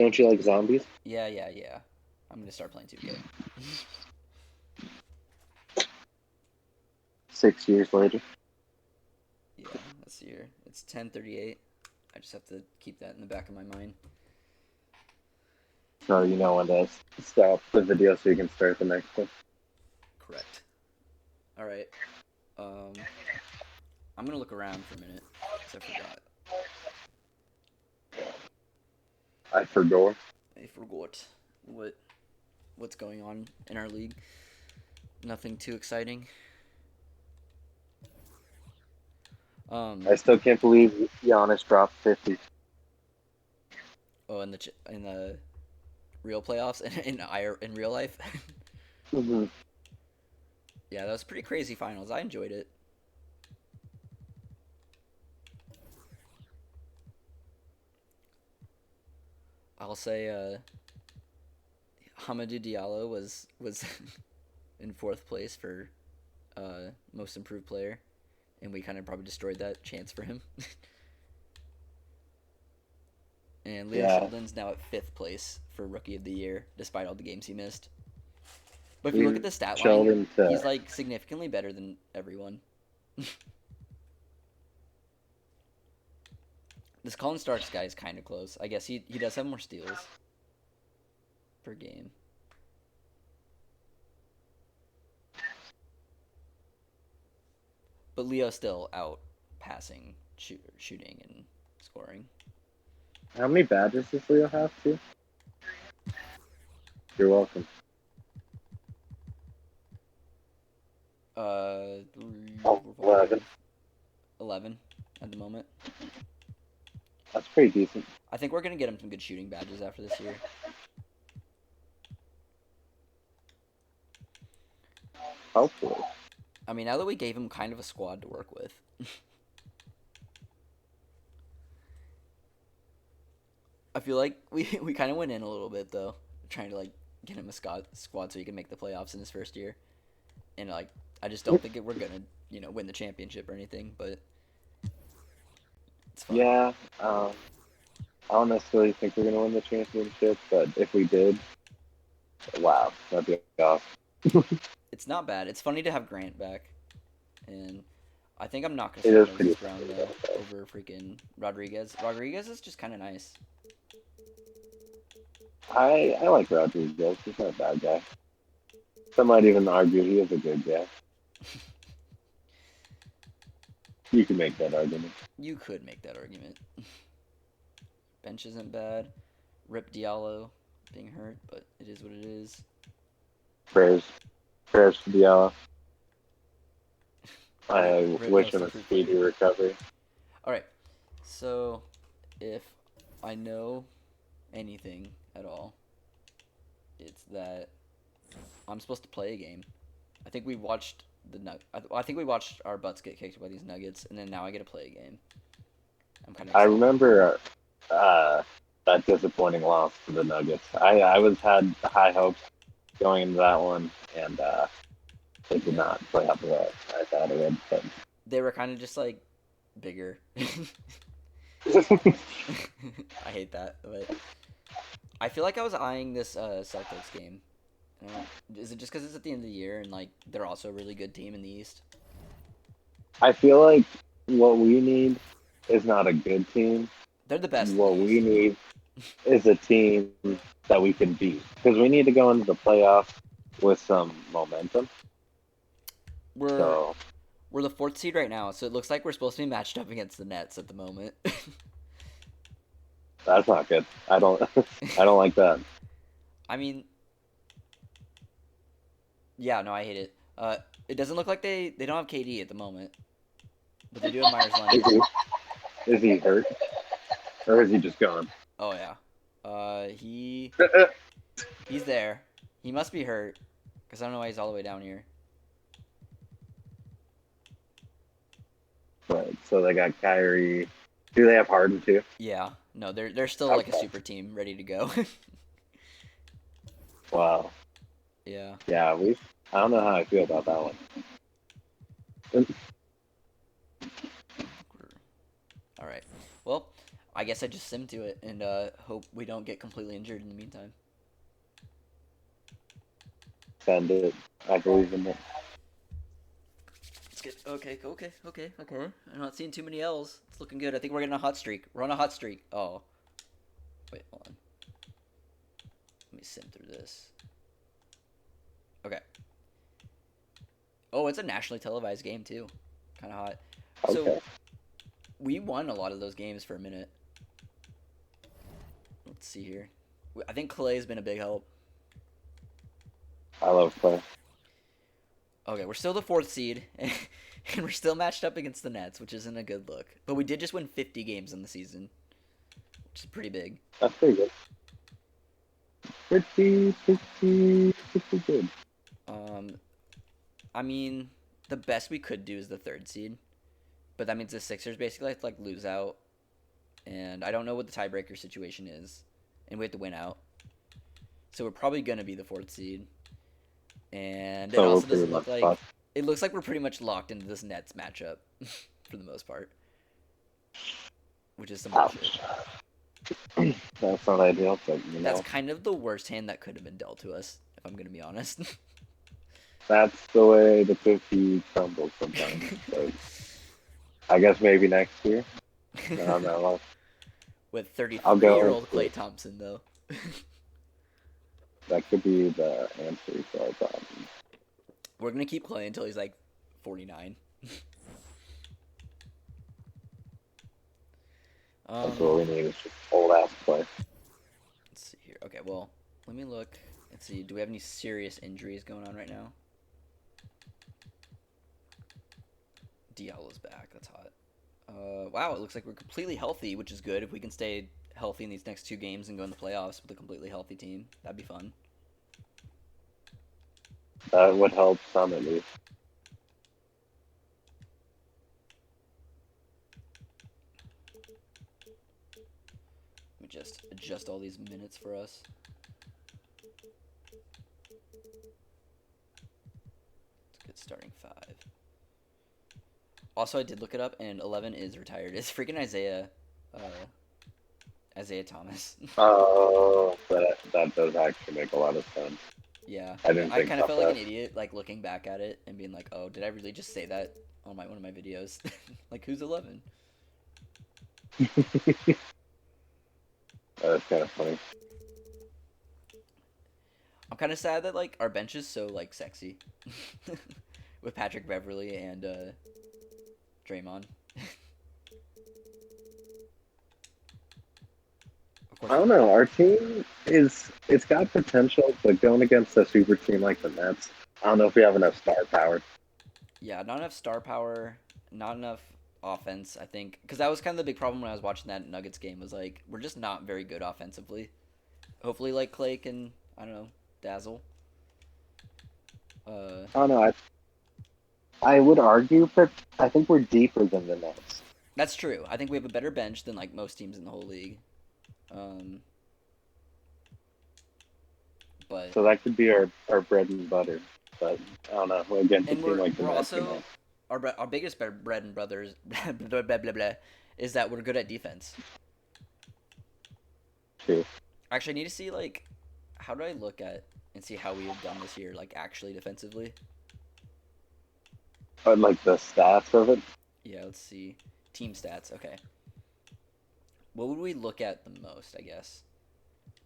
Don't you like zombies? Yeah, yeah, yeah. I'm gonna start playing 2K. 6 years later. Yeah, this year. It's 10:38. I just have to keep that in the back of my mind. So you know when to stop the video so you can start the next one. Correct. All right. Um, I'm gonna look around for a minute because I forgot. I forgot. I forgot what what's going on in our league. Nothing too exciting. Um, I still can't believe Giannis dropped 50. oh, in the real playoffs and in real life. Mm-hmm. Yeah, that was pretty crazy finals. I enjoyed it. I'll say Hamadou Diallo was in fourth place for most improved player, and we kind of probably destroyed that chance for him. And Leo Yeah, Sheldon's now at fifth place for rookie of the year, despite all the games he missed. But if you look at leave the stat line, Sheldon to. he's like significantly better than everyone. This Colin Starks guy is kind of close. I guess he does have more steals per game. But Leo's still out passing, shooting, and scoring. How many badges does Leo have, too? You're welcome. 3, Oh, 4, 11. 5, 11 at the moment. That's pretty decent. I think we're gonna get him some good shooting badges after this year. Hopefully. I mean, now that we gave him kind of a squad to work with, I feel like we kind of went in a little bit though, trying to like get him a squad so he can make the playoffs in his first year. And like, I just don't think we're gonna win the championship or anything, but it's fun. Yeah, I don't necessarily think we're going to win the championship, but if we did, wow, that'd be awesome. It's not bad. It's funny to have Grant back, and I think I'm not gonna It start is pretty Moses Brown though over freaking Rodriguez. Rodriguez is just kind of nice. I like Rodriguez. He's not a bad guy. Some might even argue he is a good guy. You can make that argument. You could make that argument. Bench isn't bad. Rip Diallo being hurt, but it is what it is. Prayers, prayers to Diallo. Rip, I rip wish most him a improved speedy player. recovery. All right. So, if I know anything at all, it's that I'm supposed to play a game. I think we watched I think we watched our butts get kicked by these Nuggets, and then now I get to play a game. I'm kind of I excited. remember that disappointing loss to the Nuggets. I was had high hopes going into that one, and it did Yeah, not play out the way I thought it would. But they were kind of just like bigger. I hate that, but I feel like I was eyeing this Celtics game. I don't, is it just because it's at the end of the year and like they're also a really good team in the East? I feel like what we need is not a good team. They're the best in the What we East. need is a team that we can beat because we need to go into the playoffs with some momentum. We're So we're the fourth seed right now, so it looks like we're supposed to be matched up against the Nets at the moment. that's not good. I don't. I don't like that. I mean, yeah, no, I hate it. It doesn't look like they don't have KD at the moment, but they do have Myers Is Leonard. he, is he hurt or is he just gone? Oh yeah, he's there. He must be hurt because I don't know why he's all the way down here. But so they got Kyrie. Do they have Harden too? Yeah, no, they're still like a Okay. super team ready to go. Wow. Yeah. Yeah, we. I don't know how I feel about that one. All right. Well, I guess I just sim to it and hope we don't get completely injured in the meantime. Send it. I believe in it. Let's get okay. I'm not seeing too many L's. It's looking good. I think we're getting a hot streak. We're on a hot streak. Oh, wait, hold on. Let me sim through this. Okay. Oh, it's a nationally televised game too. Kind of hot. So Okay. we won a lot of those games for a minute. Let's see here. I think Clay's been a big help. I love play. Okay, we're still the fourth seed, and we're still matched up against the Nets, which isn't a good look. But we did just win 50 games in the season, which is pretty big. That's pretty good. Pretty good. Um, I mean, the best we could do is the third seed, but that means the Sixers basically have to like lose out, and I don't know what the tiebreaker situation is, and we have to win out. So we're probably gonna be the fourth seed, and it So we're also pretty doesn't look much like fucked. it looks like we're pretty much locked into this Nets matchup for the most part, which is some bullshit. Ouch. That's not ideal, but That's kind of the worst hand that could have been dealt to us, if I'm gonna be honest. that's the way the cookie crumbles sometimes. So I guess maybe next year. No, no. With I'll go. 33-year-old Klay Thompson, though. That could be the answer to our problem. We're gonna keep playing until he's like 49. That's what we need. Is just old ass play. Let's see here. Okay, well, let me look. Let's see. Do we have any serious injuries going on right now? Diallo's back. That's hot. Wow, it looks like we're completely healthy, which is good. If we can stay healthy in these next two games and go in the playoffs with a completely healthy team, that'd be fun. That would help some at least. Let me just adjust all these minutes for us. Let's get starting 5. Also, I did look it up, and 11 is retired. It's freaking Isaiah Thomas. Oh, that does actually make a lot of sense. Yeah, I didn't I think kind of about felt like that. an idiot, like looking back at it and being like, "Oh, did I really just say that on one of my videos?" Like, who's 11? That's kind of funny. I'm kind of sad that like our bench is so like sexy, with Patrick Beverly and Draymond. Of course, I don't know. Our team it's got potential, but going against a super team like the Nets, I don't know if we have enough star power. yeah, not enough star power, not enough offense. I think because that was kind of the big problem when I was watching that Nuggets game was like we're just not very good offensively. Hopefully, like Clay can I don't know dazzle. I don't know. I would argue, but I think we're deeper than the Nets. That's true. I think we have a better bench than like most teams in the whole league. Um, but So that could be our bread and butter. But I don't know. Against a and team like the we're Nets, also our biggest bread and brothers blah, blah, blah, blah, is that we're good at defense. too. Actually, I need to see like how do I look at and see how we have done this year like actually defensively. But like the stats of it, Yeah, let's see team stats. Okay, what would we look at the most? I guess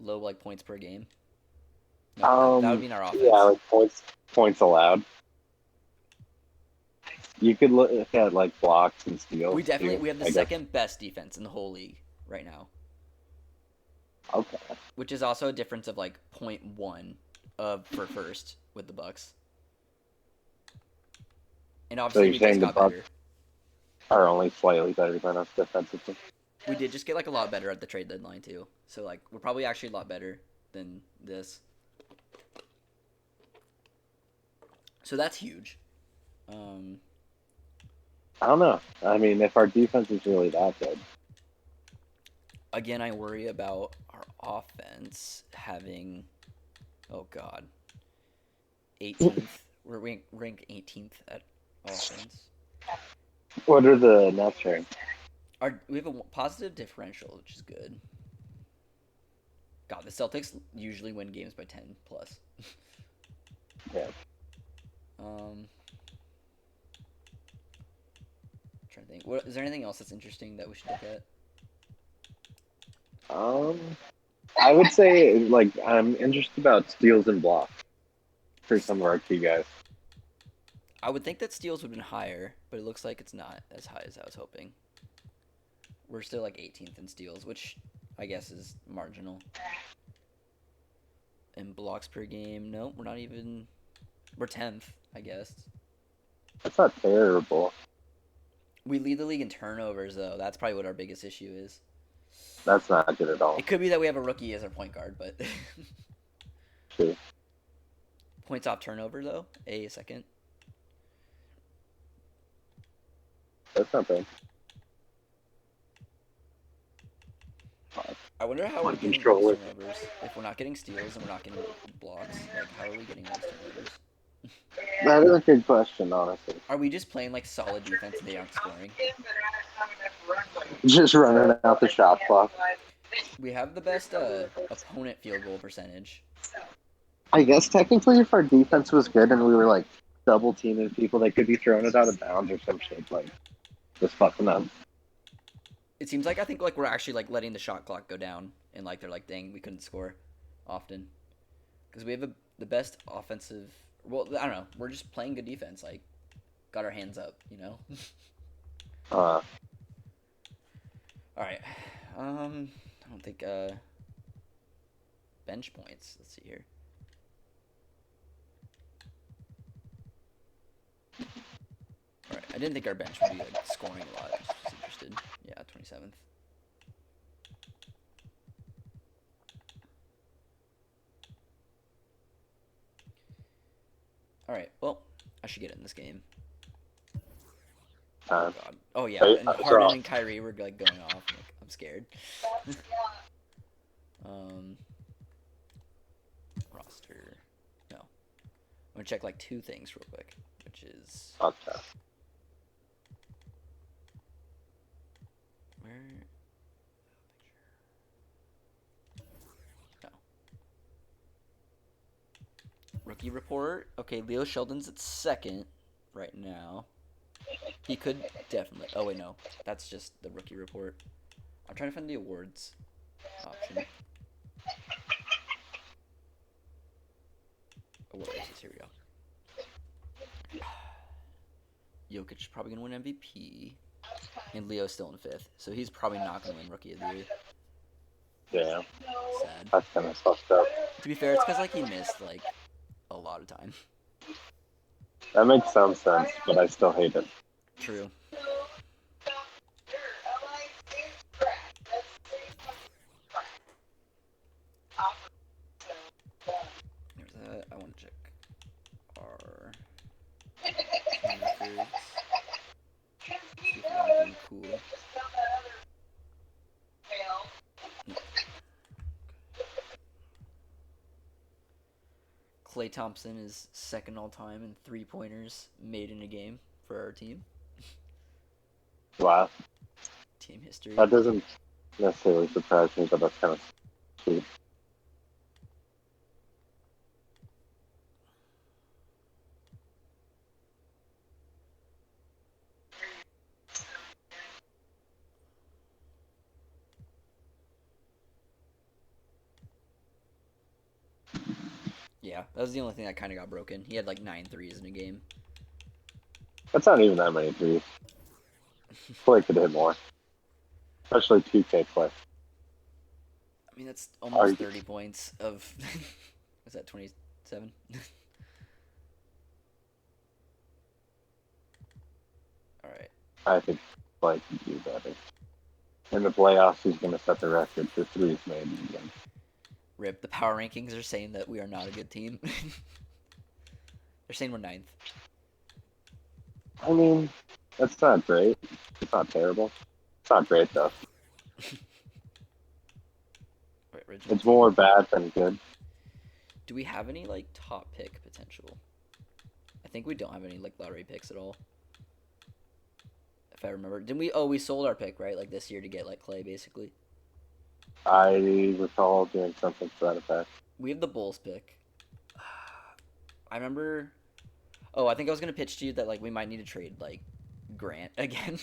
low like points per game. No, that would mean our yeah, offense. like points allowed. You could look at like blocks and steals too. We have the I guess. second best defense in the whole league right now, Okay. which is also a difference of like .1 of for first with the Bucks. And So obviously you're we just saying the got Bucks better. are only slightly better than us defensively? We did just get like a lot better at the trade deadline too. So like we're probably actually a lot better than this. So that's huge. Um, I don't know. I mean, if our defense is really that good, Again, I worry about our offense having, oh god, 18th. We're ranked 18th at offense. what are the Nets ranked? We have a positive differential, which is good. God, the Celtics usually win games by 10 plus. Yeah. Um, trying to think. What is there anything else that's interesting that we should look at? Um, I would say like I'm interested about steals and blocks for some of our key guys. I would think that steals would have been higher, but it looks like it's not as high as I was hoping. We're still like 18th in steals, which I guess is marginal. And blocks per game, no, we're not even. We're 10th, I guess. That's not terrible. We lead the league in turnovers, though. That's probably what our biggest issue is. That's not good at all. It could be that we have a rookie as our point guard, but True. points off turnover, though, a second. That's not bad. I wonder how we're getting those Control it. turnovers. If we're not getting steals and we're not getting blocks, like how are we getting those turnovers? That is a good question, honestly. Are we just playing like solid defense and they aren't scoring? Just running out the shot clock. We have the best opponent field goal percentage. I guess technically, if our defense was good and we were like double teaming people, they could be throwing it out of bounds or some shit, like just fucking up. It seems like I think like we're actually like letting the shot clock go down and like they're like, dang, we couldn't score often because we have the best offensive. Well, I don't know. We're just playing good defense. Like, got our hands up, you know. Uh, All right. I don't think bench points. Let's see here. All right. I didn't think our bench would be like scoring a lot. Just interested. Yeah, 27th. All right. Well, I should get in this game. Oh God. Oh yeah. And Harden and Kyrie were like going off. I'm scared. Roster. No. I'm gonna check like two things real quick, which is okay. where. No. Rookie report. Okay, Leo Sheldon's at second right now. He could definitely. Oh wait, no, that's just the rookie report. I'm trying to find the awards option. Awards. Here we go. Jokic is probably gonna win MVP, and Leo's still in fifth, so he's probably not gonna win Rookie of the Year. Yeah. Sad. That's kind of fucked up. To be fair, it's because like he missed like a lot of time. That makes some sense, but I still hate it. True. There's that. I want to check our records. See if we got anything cool. Klay Thompson is second all time in 3-pointers made in a game for our team. Wow. Team history. That doesn't necessarily surprise me, but that's kind of sweet. Yeah, that was the only thing that kind of got broken. He had like 9 threes in a game. That's not even that many threes. Play could hit more. Especially 2K play. I mean, that's almost 30 points of... Was that 27? Alright. I think Play could do better. In the playoffs, he's going to set the record for threes made again. Rip, the power rankings are saying that we are not a good team. They're saying we're 9th. I mean, that's not great. It's not terrible. It's not great, though. Wait, it's more bad than good. Do we have any, like, top pick potential? I think we don't have any, like, lottery picks at all. if I remember. Didn't we? Oh, we sold our pick, right? Like this year to get like Clay, basically. I recall doing something to that effect. We have the Bulls pick. I remember. Oh, I think I was gonna pitch to you that like we might need to trade like Grant again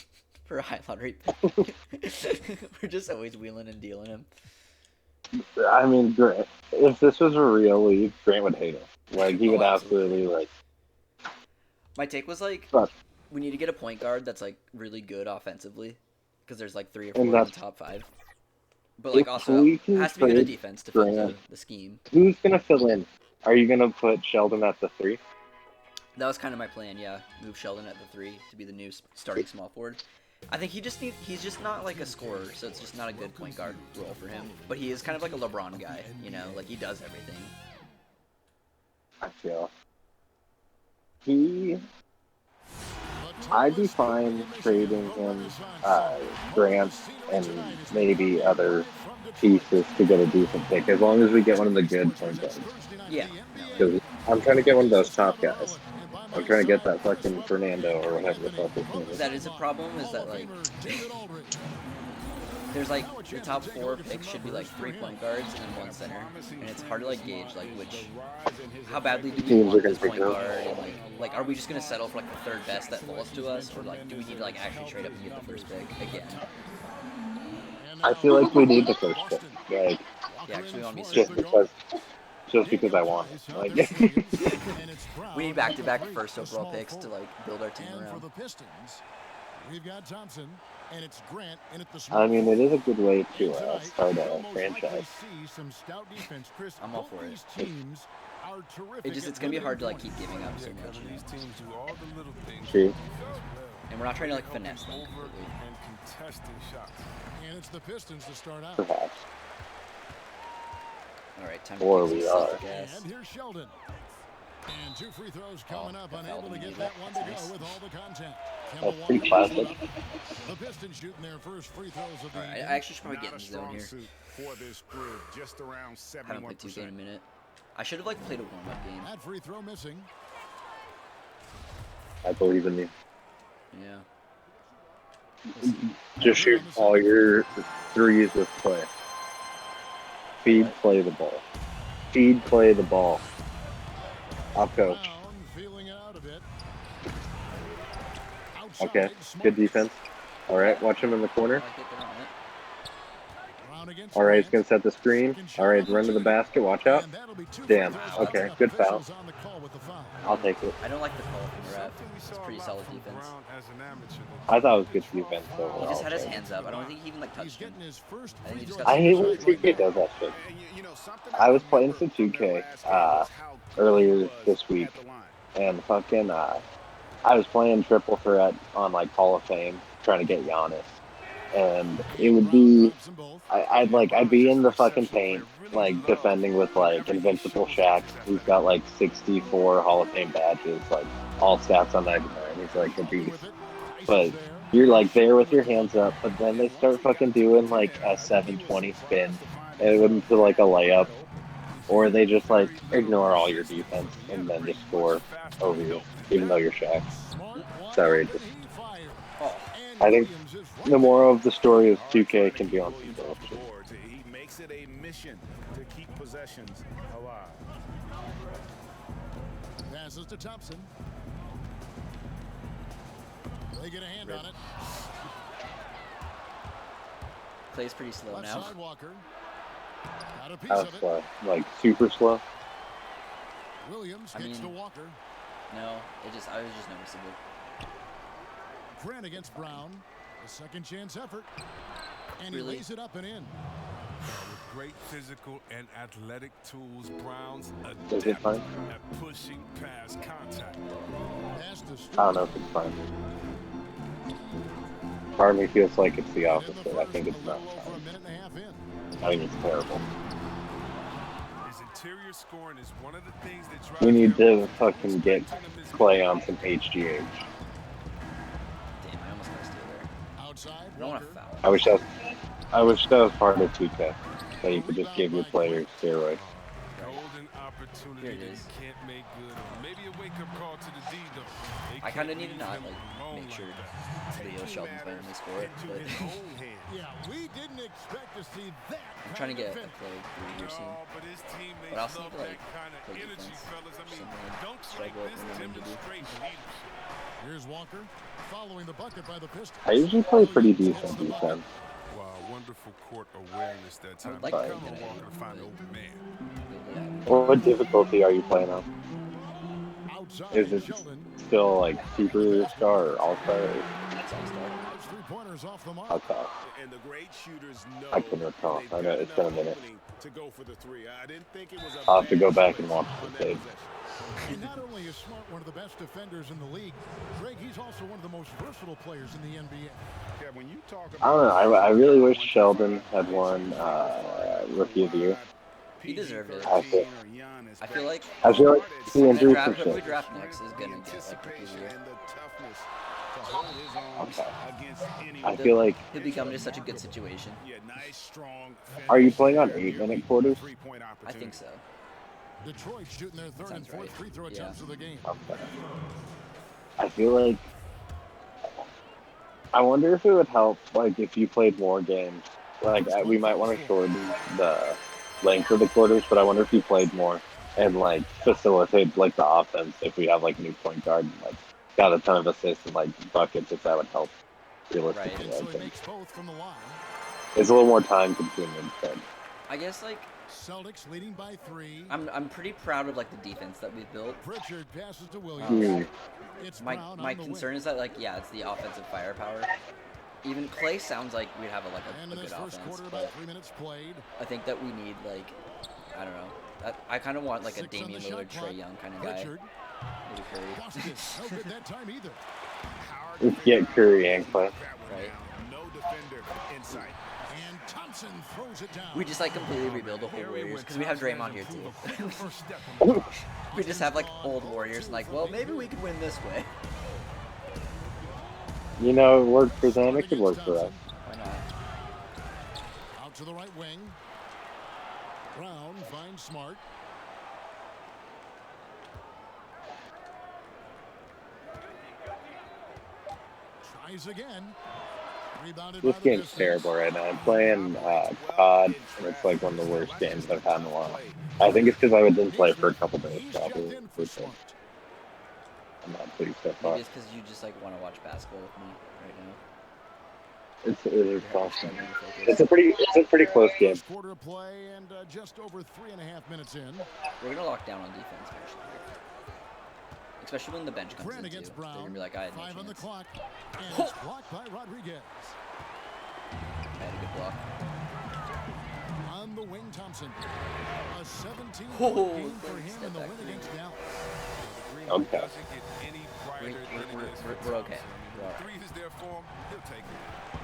for a high lottery pick. We're just always wheeling and dealing him. I mean, Grant, if this was a real league, Grant would hate it. Like he Oh, would absolutely. absolutely like. My take was like But, we need to get a point guard that's like really good offensively because there's like three or and four in the that's top five. But like if also we can has to be good at trade defense to fit Grant. the scheme. Who's gonna fill in? Are you gonna put Sheldon at the 3? That was kind of my plan. Yeah, move Sheldon at the 3 to be the new starting small forward. I think he's just not like a scorer, so it's just not a good point guard role for him. But he is kind of like a LeBron guy, you know, like he does everything. I feel he. I'd be fine trading him, Grant, and maybe other pieces to get a decent pick, as long as we get one of the good point guards. Yeah, no, Because I'm trying to get one of those top guys. I'm trying to get that fucking Fernando or whatever the fuck his name is. that is a problem. Is that like there's like the top 4 picks should be like 3 point guards and 1 center, and it's hard to like gauge like which how badly do we Teams are want gonna this point pick up. guard, and like are we just gonna settle for like the 3rd best that falls to us, or like do we need to like actually trade up and get the 1st pick again? I feel like we need the first pick, like Yeah, actually, want me just because I want it. Like, we need back-to-back first overall picks to like build our team around. We've got Thompson, and it's Grant in at the I mean, it is a good way to start a franchise. I'm all for it. It's gonna be hard to like keep giving up so much, you know? True. And we're not trying to like finesse them completely. And it's the Pistons to start out. Perhaps. All right, time to Or kick we some are. self-gas. And here's Sheldon. And 2 free throws coming up, that unable fouled to me. get that one to That's go nice. with all the contact. That's pretty classic. The Pistons shooting their first free throws of the All right, evening. I actually should probably get in the zone here. For this group, just around Haven't played 2K in a 71%. minute. I should have like played a warm-up game. That free throw missing. I believe in you. Yeah. Just shoot all your threes with play. Feed, play the ball. Feed, play the ball. I'll coach. Brown feeling it out a bit. Okay, Outside, good Smart. defense. All right, watch him in the I corner. like it, they're on it. Brown against All right, he's Grant. going to set the screen. All right, run to the basket. Watch out. And that'll be 2 Damn, free throws. okay, That's good foul. officials on the call with the foul. I'll take it. I don't like the call from the ref. It's pretty solid defense. I thought it was good defense He overall. just had his hands up. I don't think he even like He's touched him. getting his first I think free he just throw. got I hate when 2K does that shit. I was playing some 2K earlier this week, and fucking I was playing triple threat on like Hall of Fame, trying to get Giannis, and it would be I'd be in the fucking paint, like defending with like invincible Shaq, who's got like 64 Hall of Fame badges, like all stats on 99. He's like a beast, but you're like there with your hands up, but then they start fucking doing like a 720 spin, and it wouldn't feel like a layup. Or they just like ignore all your defense and then just score over you, even though you're Shaq. It's outrageous. Oh, I think the moral of the story is 2K can be on some bullshit. He makes it a mission to keep possessions alive. Passes to Thompson. They get a hand on it. Clay's pretty slow Left now. side Walker. Got a piece That of was it. slow, like super slow. Williams I kicks to mean- Walker. No, I was just noticeable. Grant against Brown. A second chance effort. And Really? he lays it up and in. With great physical and athletic tools, Browns Is it adapt fine? at pushing past contact. Pass to I don't know if it's fine. Part of me feels like it's the in the opposite. I first, think a it's not little over a fine. minute and a half in. I think it's terrible. His interior scoring is one of the things that drives We need them to fucking get Clay on some HGH. Damn, I almost got a steal there. Outside I don't want Walker. to foul. I wish that was part of 2K. That you could just give your players steroids. golden opportunity Here it that is. you can't make good on. Maybe a wake-up call to the D, though. They I kind of can't need to leave not him like alone make sure like that. Leo Sheldon's playing this score, into but his own hands. Yeah, we didn't expect to see that. I'm trying to get a finish. play through here soon. No, but his teammates But I also love need to, that like, kind of play energy, defense. fellas. I mean, Something I dunks like struggle this remembering to do. demonstrate leadership. Here's Walker following the bucket by the Pistons. I usually play pretty Williams gets decent the bucket. defense. Wow, wonderful court awareness that I time. would like You to count think on that I Walker to do, find an but open man. lately I haven't. What difficulty are you playing on? Outside, Is it Sheldon. still like superstar or all-star? That's all-star. Those three-pointers off the mark. Okay. And the great shooters know I can recall. they've I know got it's been a enough minute. opening to go for the three. I didn't think it was a I'll have to go bad back and choice watch on the that tape. possession. And not only is Smart one of the best defenders in the league, Greg, he's also one of the most versatile players in the NBA. Yeah, when you talk I don't know. I really wish about Sheldon had won Rookie of the Year. He deserved it. I feel like like the whoever injury draft, for whoever we sure. draft next is gonna get like rookie of the year. Okay. I I feel like. He'll become just such a good situation. Are you playing on 8-minute quarters? I think so. Detroit shooting their third and Sounds fourth right. free throw Yeah. attempts of the game. Okay. I feel like. I wonder if it would help, like, if you played more games. Like, we might want to shorten the length of the quarters, but I wonder if you played more and, like, facilitate, like, the offense if we have, like, a new point guard and, like, got a ton of assists and, like, buckets, if that would help realistically. Right. I So he think. makes both from the line. It's a little more time consuming, but I guess like Celtics leading by 3. I'm pretty proud of like the defense that we've built. Pritchard passes to Williams. It's My Brown my on the concern wing. is that like it's the offensive firepower. Even Clay sounds like we'd have a And in good this first offense, quarter, but about 3 minutes played. I think that we need like I don't know. I kind of want like a 6 on the Damian shot Lillard, clock. Trae Young kind of guy. Pritchard Maybe Curry. lost it. No good that time either. get Curry and Clay. Right. No defender in sight. And Thompson throws it down. We just like completely rebuild the whole Warriors because we have Draymond here too. First step on the clock. We just have like old Warriors and like, well, maybe we could win this way. You know, it worked for them. It could work for us. Why not? Out to the right wing. Brown finds Smart. Tries again. Rebounded This by the game's Pistons. terrible right now. I'm playing COD, and it's like one of the worst games I've had in a while. I think it's because I didn't play for a couple days, He's checked probably. in for Smart. I'm not pleased so far. Maybe it's because you just like want to watch basketball with me right now. It is You're awesome. struggling to focus. It's a pretty close game. First quarter of play and just over 3.5 minutes in. We're gonna lock down on defense actually. Especially when the bench comes Grant in too. against They're Brown. gonna be like, I had no 5 on the chance. clock. And it's blocked by Rodriguez. I had a good block. On the wing, Thompson. A 17 Oh, game for him step in the back win three. against Dallas. Okay. Doesn't get any brighter than it is for We're okay. Thompson. We're all right. Three is there for him. He'll take it.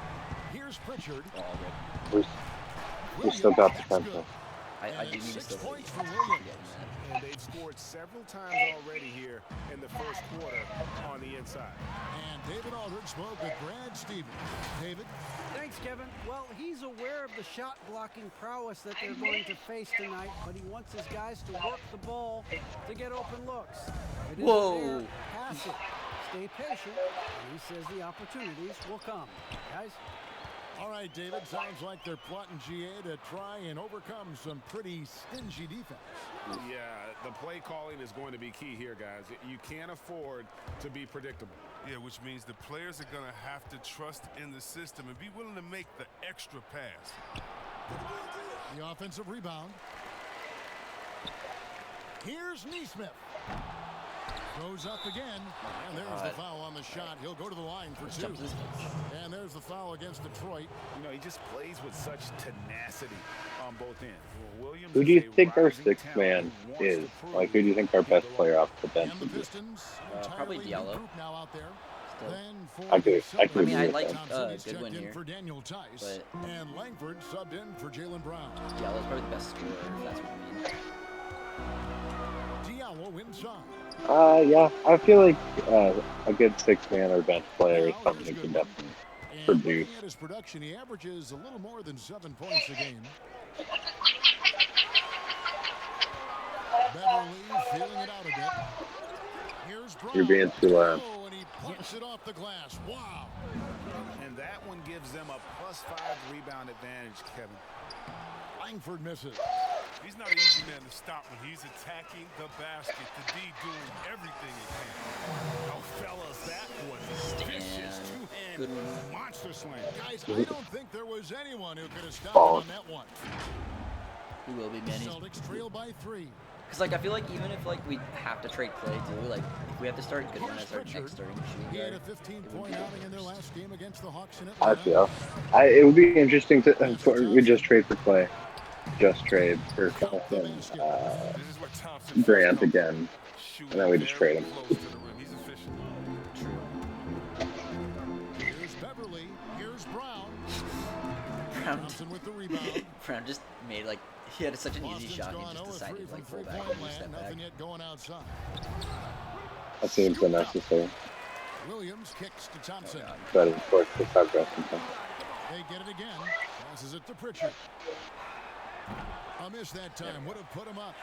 Here's Pritchard. We're all good. We still got Williams, the that's good. potential. I And do need to 6 still points keep for forgetting Williams. that. And they've scored several times already here in the first quarter on the inside. And David Aldridge spoke with Brad Stevens. David, Thanks, Kevin. Well, he's aware of the shot blocking prowess that they're going to face tonight, but he wants his guys to work the ball to get open looks. If it isn't Whoa. there, pass it. Stay patient. And he says the opportunities will come. Guys? all right, David, sounds like they're plotting GA to try and overcome some pretty stingy defense. Yeah, the play calling is going to be key here, guys. You can't afford to be predictable. Yeah, which means the players are going to have to trust in the system and be willing to make the extra pass. The offensive rebound. Here's Neesmith. Goes up again. And there's the foul on the shot. He'll go to the line for 2. Jumps this pitch. And there's the foul against Detroit. You know, he just plays with such tenacity on both ends. Williams Who do you is a think our rising sixth talent man who wants to is? prove Like, who do you think our best player off the bench And the would be? Pistons, Probably entirely new Diallo. group now out there. Still. Then for I could- the I Celtics, could I mean, I agree with like that. Thompson is Goodwin checked in here, for Daniel Tice. but And Langford subbed in for Jalen Brown. Diallo's probably the best scorer if that's what you mean. Diallo inside. Yeah, I feel like a good six-man or bench player is something that can definitely And produce. looking at his production, he averages a little more than 7 points a game. Here's Brown. You're being too loud. Oh, and he puts it off the glass. Wow. And that one gives them a +5 rebound advantage, Kevin. Langford misses. He's not an easy man to stop when he's attacking the basket. The D doing everything he can. Oh, fellas, that was vicious. Good Two-hand monster slam. Guys, I don't think there was anyone who could have stopped him on that one. We will be, man. Celtics trail by 3. Because, like, I feel like even if, like, we have to trade Clay, too, like, if we have to start Goodwin as our next starting shooting He had guard, a 15-point outing in their last game against the Hawks in I Atlanta. feel. It would be interesting to we just trade for Clay. Just trade for fucking This is where Thompson Grant again. shooting And then we just very trade him. close to the rim. He's efficient. Here's Beverly. Here's Brown. Brown, Thompson with the rebound. Brown just made, like, he had such an easy Boston's shot, gone he just 0 of 3 decided, from like, pull back three-point and land. step back. Nothing yet going outside. That seems unnecessary. Williams kicks to Thompson. But of course, the top dressing time. They get it again. Passes it to Pritchard. A miss that time. Would have put him up.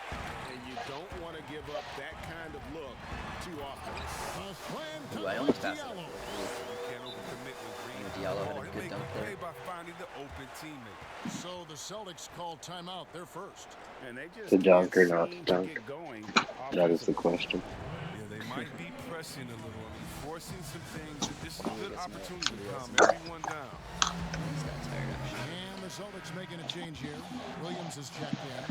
And you don't want to give up that kind of look too often. A slam Ooh, I dunk almost by passed it. Diallo. You can't overcommit with Green. Diallo had a He'll good make dunk a play there. by finding the open teammate. So the Celtics call timeout. They're first. And they just To dunk or can't not seem to dunk? get going That is the offensively. question. Yeah, they might be pressing a little. I mean, forcing some things. This is a good opportunity to calm everyone down. He's got tired, actually. And the Celtics making a change here. Williams is checked in.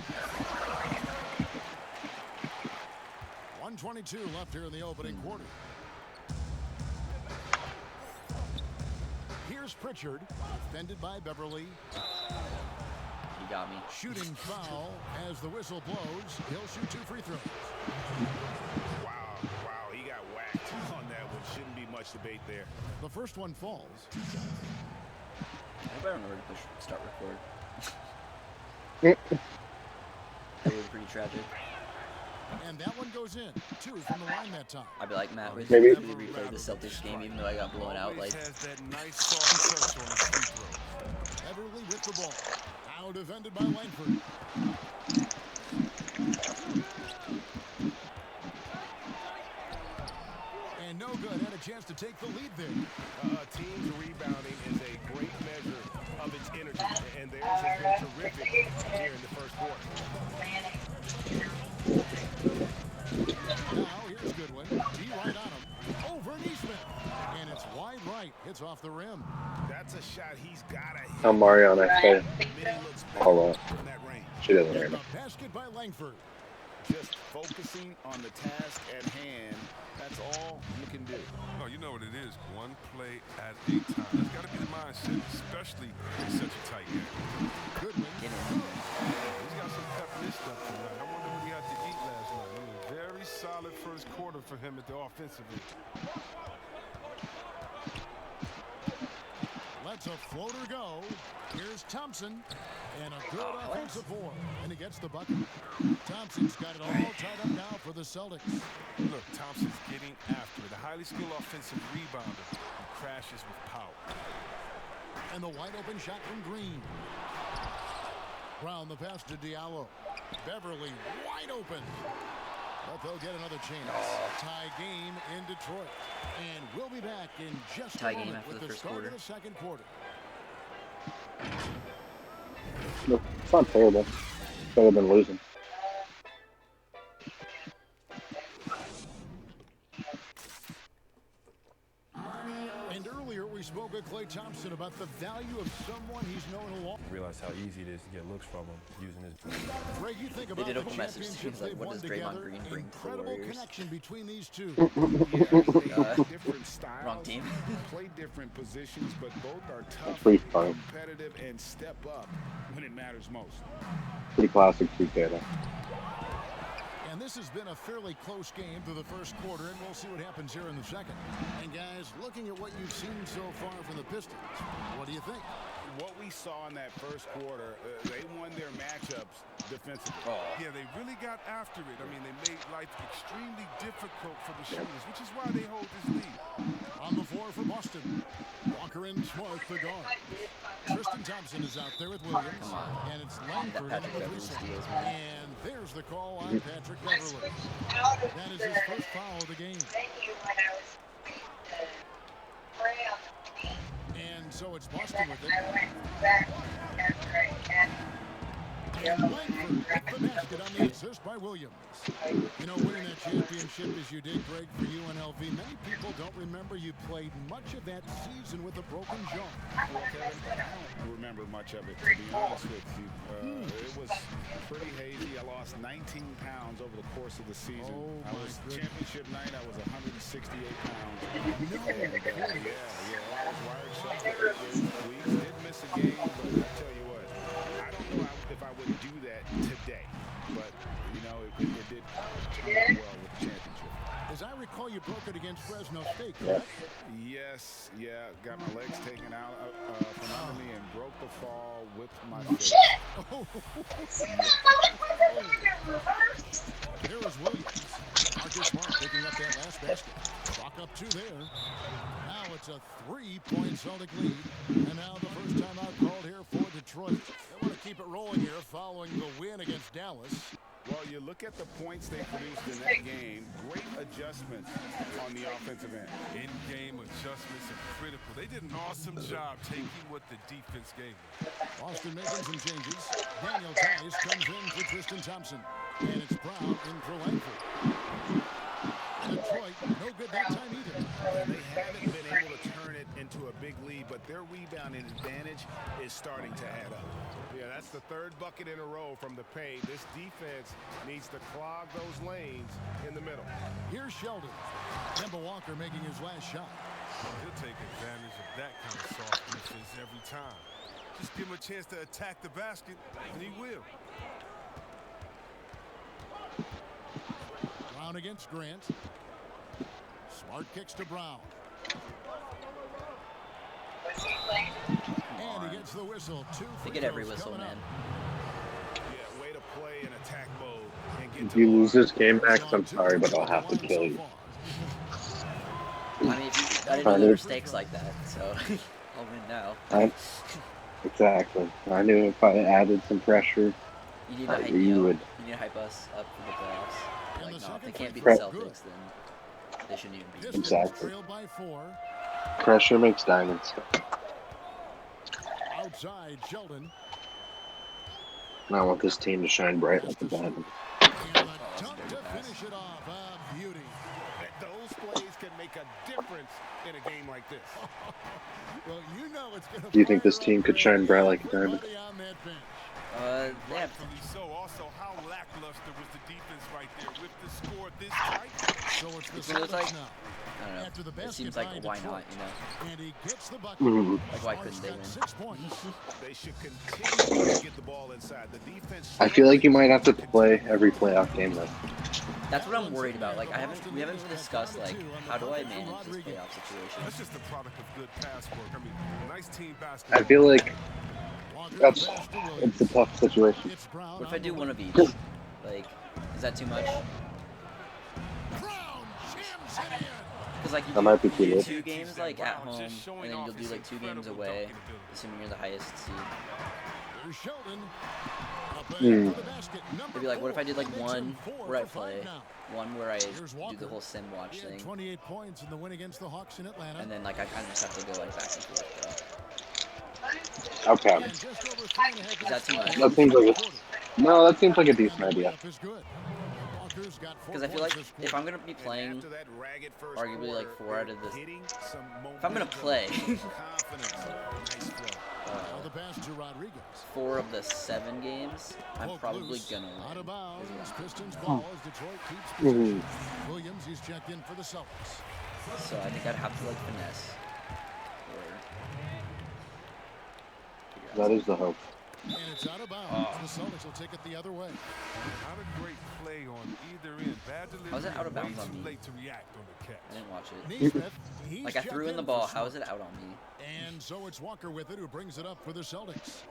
1:22 left here in the opening quarter. Here's Pritchard, defended by Beverly. He got me. Shooting foul as the whistle blows. He'll shoot 2 free throws. Wow, he got whacked on that one. Shouldn't be much debate there. The first one falls. I hope I don't know where to push start record. That would be pretty tragic. And that one goes in. 2 from the line that time. I'd be like, Matt, we Maybe. really replayed the Celtics game even though I got blown out. Always Like, has that nice soft touch on his free throw. Beverly with the ball. Now defended by Langford. And no good. Had a chance to take the lead there. Team's rebounding is a great measure of its energy, and theirs has been terrific here in the first quarter. Now here's Goodwin. Be right on him. Over Neesmith. And it's wide right. Hits off the rim. That's a shot he's got to hit. How Mariana say? Many looks Hold on. from that range. She doesn't hear And me. a basket by Langford. Just focusing on the task at hand. That's all you can do. No, you know what it is. One play at a time. That's got to be the mindset, especially in such a tight game. Goodwin. get in. He's got some pep in his stuff tonight. I wonder what he had to eat last night. It was a very solid first quarter for him at the offensive end. Lets a floater go. Here's Thompson. And a good offensive board. And he gets the bucket. Thompson's got it all tied up now for the Celtics. Look, Thompson's getting after it. A highly skilled offensive rebounder who crashes with power. And the wide open shot from Green. Brown the pass to Diallo. Beverly wide open. But they'll get another chance. Tie game in Detroit. And we'll be back in just Tie a game moment after with the the first start quarter. of the second quarter. Look, it's not terrible. Better than losing. And earlier we spoke with Klay Thompson about the value of someone he's known a long. Realize how easy it is to get looks from him using his. Greg, you think about did the open message. championships He's like, they've what won does Draymond together. Green bring to the Incredible Warriors? connection between these two. Yeah, they have different styles. Wrong team. Play different positions, but both are tough, Pretty fun. competitive, and step up when it matters most. Pretty classic 2K though. And this has been a fairly close game through the first quarter, and we'll see what happens here in the second. And guys, looking at what you've seen so far from the Pistons, what do you think? what we saw in that first quarter, they won their matchups defensively. Yeah, they really got after it. I mean, they made life extremely difficult for the shooters, which is why they hold this lead. On the floor for Boston, Walker and Smart, the guard. Tristan Thompson is out there with Williams, and it's Langford Patrick in the Beverley three-point. steals, man. And there's the call on Patrick Beverley. That is his first foul of the game. And so it's Boston with it. And Langford at the basket on the assist by Williams. You know, winning that championship as you did, Greg, for UNLV, many people don't remember you played much of that season with a broken jaw. Well, Kevin, I don't remember much of it, to be honest with you. It was pretty hazy. I lost 19 pounds over the course of the season. Oh, I was goodness. championship night. I was 168 pounds. No, Yeah, I was wired shut for 8 weeks. Did miss a game, but I tell you what, I don't know if I would do that today. But, you know, it did turn out well with the championship. As I recall, you broke it against Fresno State, correct? Yes, yeah, got my legs taken out from under me and broke the fall with my foot. There is Williams. Marcus Smart picking up that last basket. Clock up 2 there. Now it's a 3-point Celtic lead. And now the first time out called here for Detroit. They want to keep it rolling here following the win against Dallas. Well, you look at the points they produced in that game, great adjustments on the offensive end. In-game adjustments are critical. They did an awesome job taking what the defense gave them. Boston making some changes. Daniel Tice comes in for Tristan Thompson. And it's Brown in for Langford. Detroit, no good that time either. They haven't been able to turn it into a big lead, but their rebounding advantage is starting to add up. Yeah, that's the third bucket in a row from the paint. This defense needs to clog those lanes in the middle. Here's Sheldon. Kemba Walker making his last shot. He'll take advantage of that kind of soft defense every time. Just give him a chance to attack the basket, and he will. Brown against Grant. Smart kicks to Brown. And he gets the whistle. 2 They free get every throws whistle, coming man. up. Yeah, way to play in attack mode and get If to you the lose line. this game, Max, I'm sorry, but I'll have to kill you. I mean, I didn't know there were stakes like that, so I'll win now. Exactly. I knew if I added some pressure, You need to hype you me up. would. You need to hype us up for the playoffs. Like, no, if they can't beat the Right. Celtics, then they shouldn't even be. Pistons Exactly. trail by 4. Pressure makes diamonds. Outside, Sheldon. And I want this team to shine bright like a diamond. And a dunk to finish it off. A beauty. Those plays can make a difference in a game like this. Well, you know it's going to. Do you think this team could shine bright like a diamond? On that bench. They have Rightfully so. Also, how lackluster was the defense right there with the score this tight? So it's the That's what it looks like. Celtics now. I don't know. After the It basket seems like by why Detroit. not, you know? And he gets the bucket. Mhm. Like, why couldn't they win? 6 points. They should continue to get the ball inside. The defense. I feel like you might have to play every playoff game though. That's what I'm worried about. Like, we haven't even discussed, like, how do I manage this playoff situation? That's just the product of good pass work. I mean, nice team basketball. I feel like it's a tough situation. It's Brown What if I on do the one of wing. each? Like, is that too much? Brown jams it in. Because, like, you That do, might be too you do late. 2 games, like, at home, and then you'll do, like, 2 games away, assuming you're the highest seed. Here's Sheldon. Up ahead Hmm. for the basket. Number It'd be like, what if I did, like, 4. one Makes him 4 where I for 5 play, now. one where I Here's do Walker. the whole sim watch He had thing, 28 points in the win against the Hawks in Atlanta. and then, like, I kind of just have to go, like, back and forth. Okay. And just over 3.5 Is that too much? That seems like no, that seems like a decent idea. Because I feel like if I'm going to be playing, arguably, like, 4 out of the... If I'm going to play... The pass to Rodriguez. 4 of the 7 games, I'm Poke probably loose. gonna Out of win. bounds. Is what Pistons ball as Detroit keeps possession. Williams, he's checked in for the Celtics. So I think I'd have to, like, finesse. Or figure out That is the hope. And it's out of bounds. The Celtics will take it the other way. Not a great play on either end. Bad delivery How's it out of Way bounds on too me? late to react on the catch. I didn't watch it. Neesmith, he's Like I threw checked in the for ball. How Smart. is it out on me? And so it's Walker with it who brings it up for the Celtics.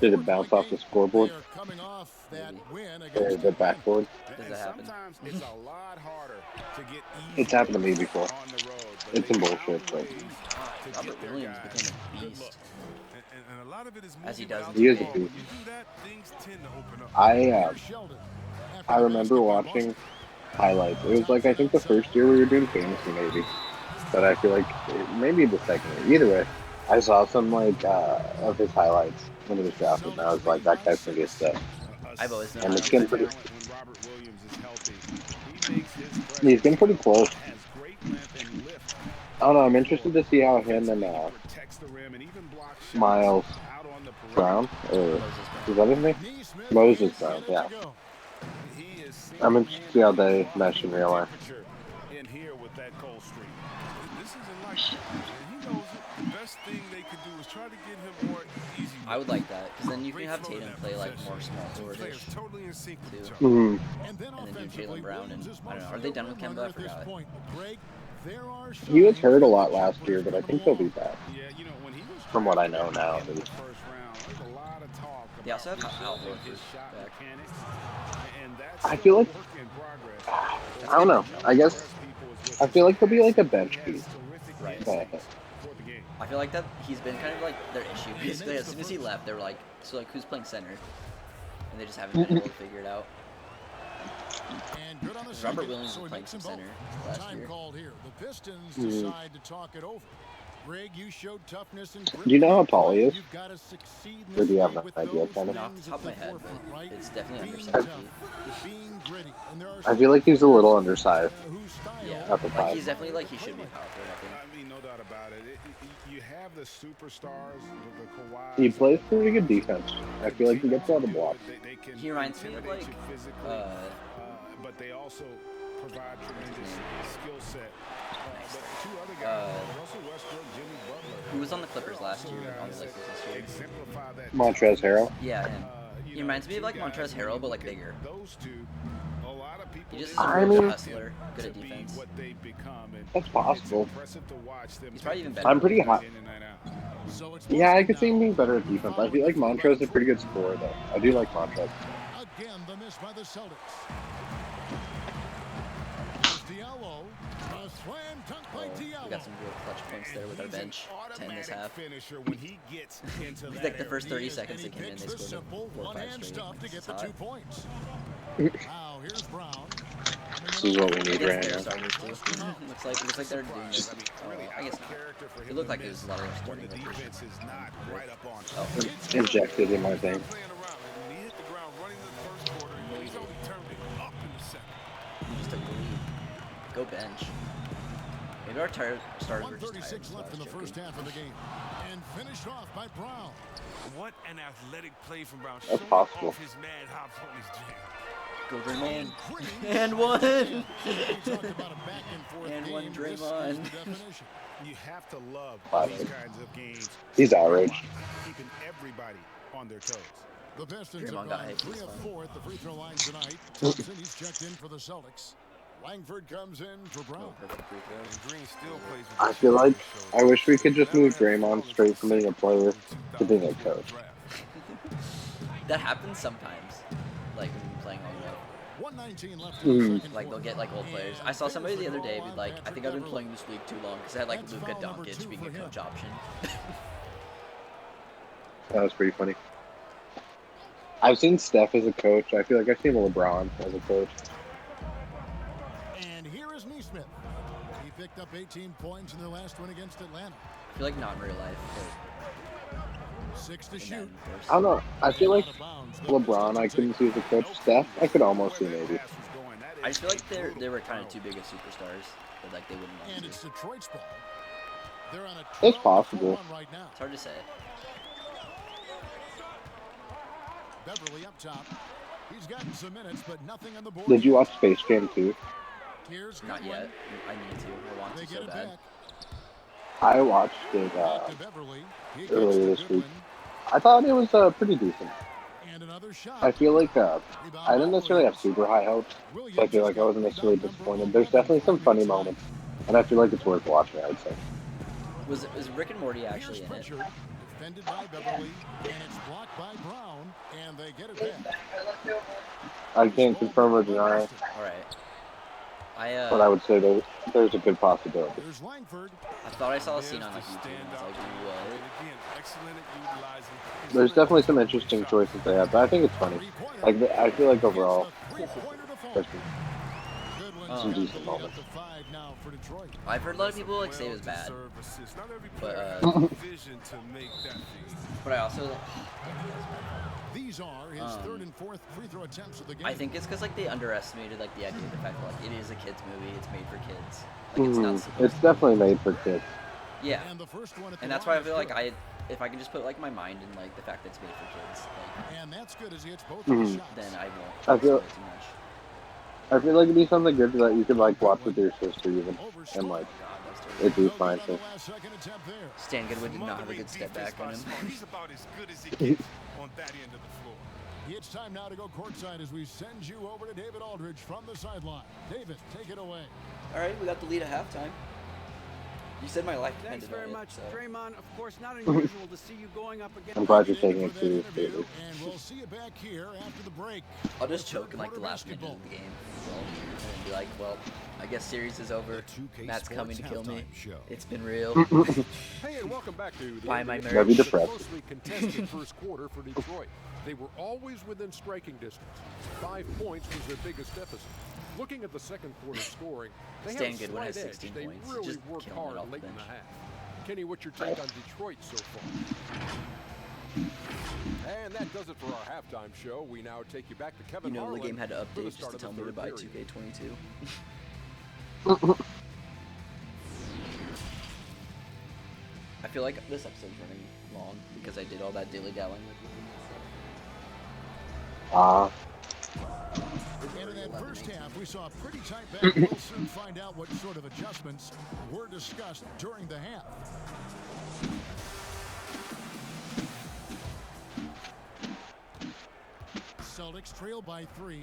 Did it bounce off the scoreboard They are coming off that Maybe. win or against the Atlanta. backboard? Does And that happen? sometimes it's a lot harder to get easy It's happened to me before. on the road. But It's they some bullshit, found but ways God, to Robert get their Williams guys became a good beast. looks. And a lot of it is As he moving does without in He the is a ball. When beast. you do that, things tend to open up. Here's Sheldon. After I the remember basket by watching highlights. It was like I think the first year we were doing fantasy maybe, but I feel like maybe the second year. Either way, I saw some like of his highlights when he was drafted, and I was like, that guy's gonna be a stud. I've always known And that. it's getting pretty. When Robert Williams is healthy, he makes his He's getting pretty presence close. has great length and lift. I don't know. I'm interested to see how him and Protects the rim and even blocks shots Miles out on the perimeter. Brown, or Moses is that his name? Neesmith Moses is Brown. in it Yeah. to go. He is I'm interested to see how they single-handedly mesh in real life. temperature in here with that cold streak. This isn't like that. And he knows it. The best thing they could do is try to get him more easy. I would like that because then you can Great have flow to Tatum that play like possession. more small Two players forward-ish. totally in sync with too. each other. Mm-hmm. And then And then do offensively, Jaylen Brown Williams and is I don't know. Are mostly they a done with rim Kemba? runner I at this forgot. point. Greg, there are He was signs hurt a that lot the last jumpers year, but I coming think he'll be along. back. Yeah, you know, when he was From what I know drafted now, in the at least. first round, there's a lot of talk They also about have Al rebuilding his Horford shot back. mechanics, and that's I still feel a like work in progress. I don't know. I guess I feel like he'll be like a bench piece. Right. But For the game. I feel like that he's been kind of like their issue. Basically, as soon as he left, they were like, so like who's playing center? And they just haven't been able to figure it out. And good on the Robert second, Williams so was he playing makes some them center both. last Time year. called here. The Pistons Mhm. decide to talk it over. Greg, you showed toughness and grit. Do you know how tall he is? You've got to succeed in Or this do you have league an with idea, those kind of? Not off the things top of my at the head, forefront, but right? it's definitely under Being 7 tough, feet. being gritty, and there are I feel like he's a little undersized. whose style Yeah, At the like time. he's definitely like he should be power forward. I think. I mean, no doubt about it. You have the superstars, the Kawhis. He plays pretty good defense. I feel like he gets all the blocks. They can He reminds me of intimidate like you physically, but they also provide tremendous skill set. But two other guys, Russell Westbrook, Jimmy Butler, who was on the Clippers last year on the Lakers this year. exemplify that. Montrezl Harrell. Yeah, him. He reminds me of like Montrezl Harrell, but like bigger. Those two, a lot of people. He just is I a real mean- hustler, good at to be defense. what they become, and That's possible. it's impressive to watch them. He's probably even better. I'm pretty hot. in and night out. So it's Yeah, I Boston could see him now. being better at defense. I feel like Montrezl is a pretty good scorer, though. I do like Montrezl. Again, the miss by the Celtics. Here's Diallo. A slam dunk by Oh, we Diallo. got some real clutch points there with our He's an bench. 10 this automatic half. finisher when he gets into Like that the first He 30 is, seconds and they he came in, picks they the scored simple like 4 or 5 one-hand straight. stuff to It's get the hot. 2 points. Now here's Brown. This is what we need right Their now. starters too. looks like they're doing this. I guess not. It looked like it was a lot of starting the rotation. defense is not right up on. Oh, Injected in my thing. Playing around. And he hit the ground running in the first quarter. And he's only turned it up in the second. he just took the lead. Go bench. Maybe our starters were just tired. 136 so I left was in the first joking. half of the game. And finished off by Brown. What an athletic play from Brown. That's Showing possible. off his mad hops on his jam. Go Draymond. Green. And one. We talked about a back and forth And game. one This is Draymond. the definition. You have to love Classic. these kinds of games. He's outraged. Keeping everybody on their toes. The Pistons Draymond have got gone hyped, 3 he's of fine. 4 at the free throw line tonight. Thompson, he's checked in for the Celtics. Langford comes in for Brown. Perfect free throw. And Green still plays with I the feel chip on like his I shoulder. wish we could just Never move had a Draymond fall straight until from being a player second to being a 2002 coach. draft. That happens sometimes. Like when you're playing all the way. 119 left in the second Like they'll quarter. get like old players. I saw somebody the other day be like, I think I've been playing this league too long because I had like That's Luka foul number Doncic 2 being for a him. coach option. That was pretty funny. I've seen Steph as a coach. I feel like I've seen LeBron as a coach. And here is Neesmith. He picked up 18 points in their last win against Atlanta. I feel like not in real life, 6 to but in shoot. Madden, of course. I don't know. I feel like Out of bounds. The LeBron, I couldn't see as a coach. Steph, I could almost see maybe. I just feel like they were kind of too big of superstars that like they wouldn't want And to. it's Detroit's ball. They're on a It's 12-4 possible. run right now. It's hard to say. Beverly up top. He's gotten some minutes, but nothing on the board. Did you yet. watch Space Jam 2? Here's Not Goodwin. yet. I need to. I want They to get so it bad. back. I watched it Back to Beverly. He gets earlier to this week. Goodwin. I thought it was pretty decent. And And another shot. I feel like I didn't necessarily have super high hopes, so I feel like I wasn't necessarily disappointed. There's definitely some funny moments, and I feel like it's worth watching, I'd say. Was Rick and Morty actually in it? Defended by Beverly, and it's blocked by Brown, and they get it back. I can't confirm or deny, All right. but I would say there's a good possibility. There's Langford. I thought I saw a scene on like YouTube. And I was like, what? There's definitely some interesting choices they have, but I think it's funny. Like I feel like overall, there's some decent moments. I've heard a lot of people like say it was bad, but but I also These are his third and fourth free throw attempts of the game. I think it's because like they underestimated like the idea of the fact that like it is a kids movie, it's made for kids. Like it's not supposed It's definitely made for kids. Yeah, and that's why I feel like if I can just put like my mind in like the fact that it's made for kids, like, and that's good as he hits both of his shots. then I won't. I feel too much. I feel like it'd be something good that you could like watch with your sister even, and like it'd be fine. So. Stan Goodwin did not have a good step back on him. He's about as good as he gets on that end of the floor. It's time now to go courtside as we send you over to David Aldridge from the sideline. David, take it away. All right, we got the lead at halftime. You said my life Thanks depended very on much, it, so. Draymond. Of course, not unusual to see you going up against. I'm glad you're taking it seriously. And we'll see you back here after the break. I'll just choke in like the last minute of the game, and be like, well, I guess series is over. Matt's coming to kill me. It's been real. Hey, and welcome back to the Buy my That'd merch. be depressing. closely contested first quarter for Detroit. They were always within striking distance. 5 points was their biggest deficit. Looking at the second quarter scoring, they Stan had a Goodwin has slight edge. 16 They points. really Just worked killing it hard off the late in the bench. half. Kenny, what's your take on Detroit so far? And that does it for our halftime show. We now take you back to Kevin You know, the Harlan game had to for the update start just to of tell the me to third buy period. 2K22. I feel like this episode's running long because I did all that dilly dallying with you. And in that first half, we saw a pretty tight back. We'll soon find out what sort of adjustments were discussed during the half. Celtics trail by 3.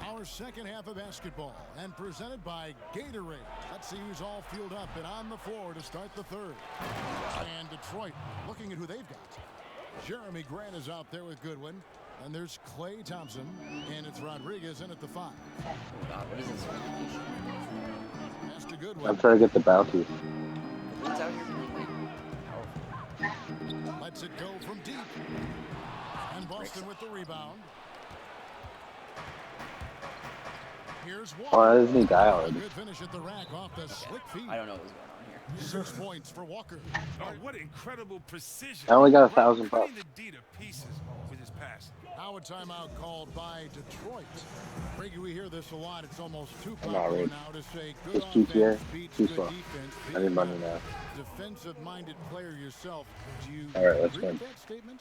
Our second half of basketball, and presented by Gatorade. Let's see who's all fueled up and on the floor to start the third. And Detroit, looking at who they've got. Jeremy Grant is out there with Goodwin. And there's Klay Thompson, and it's Rodriguez in at the 5. Oh god, what is this? Pass to Goodwin. I'm trying to get the bounty. Goodwin's out here being powerful. Lets it go from deep. And Boston with the rebound. Here's Walker. Oh, isn't he die A already? good finish at the rack off the slick feet. I don't know what's going on here. 6 points for Walker. Oh, what incredible precision. I only got $1,000. Putting the D to pieces with his pass. Now a timeout called by Detroit. Brady, we hear this a lot. It's almost too I'm not popular ready. now to say good It's too clear, offense beats too good slow. defense. I need money now. Defensive-minded player yourself. Do you All right, let's agree with win. that statement?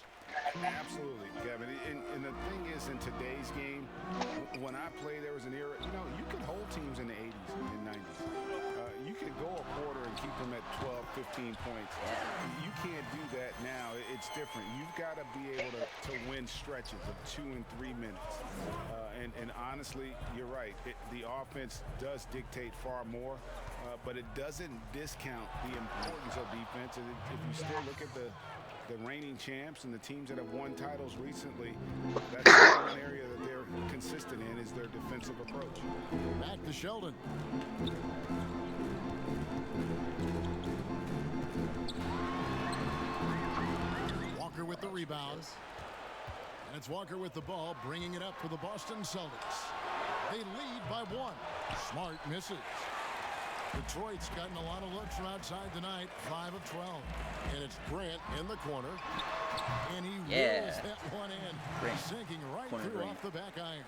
Absolutely, Kevin. And the thing is, in today's game, when I played, there was an era, you could hold teams in the 80s and 90s. You could go a quarter and keep them at 12, 15 points. You can't do that now. It's different. You've got to be able to win stretches of 2 and 3 minutes. And honestly, you're right. The offense does dictate far more, but it doesn't discount the importance of defense. And if you still look at the reigning champs and the teams that have won titles recently, that's one area that they're consistent in is their defensive approach. Back to Sheldon. Walker with the rebound. And it's Walker with the ball, bringing it up for the Boston Celtics. They lead by 1. Smart misses. Detroit's gotten a lot of looks from outside tonight, 5 of 12. And it's Grant in the corner. And he reels that one in, sinking right through off the back iron.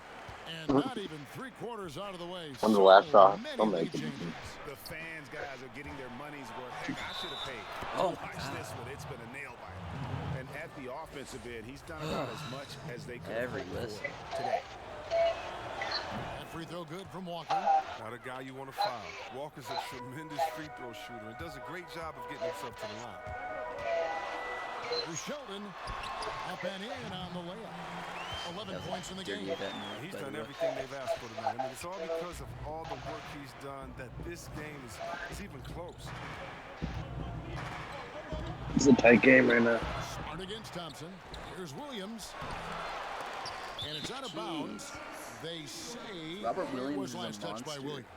And not even 3/4 out of the way. On the last shot, many I'll make lead it. changes. The fans, guys, are getting their money's worth. Heck, I should have paid. Oh, Watch God. this one. It's been a nail biter. And at the offensive end, he's done about as much as they could have Every hoped list. for today. That free throw good from Walker. Not a guy you want to foul. Walker's a tremendous free throw shooter and does a great job of getting himself to the line. For Sheldon, up and in on the layup. 11 points in the dirty game. at that move, He's by the done way. everything they've asked for tonight. I mean, it's all because of all the work he's done that this game is even close. It's a tight game right now. Smart against Thompson. Here's Williams. And it's out of bounds. They say Robert it Williams was is a last touch by monster. Williams.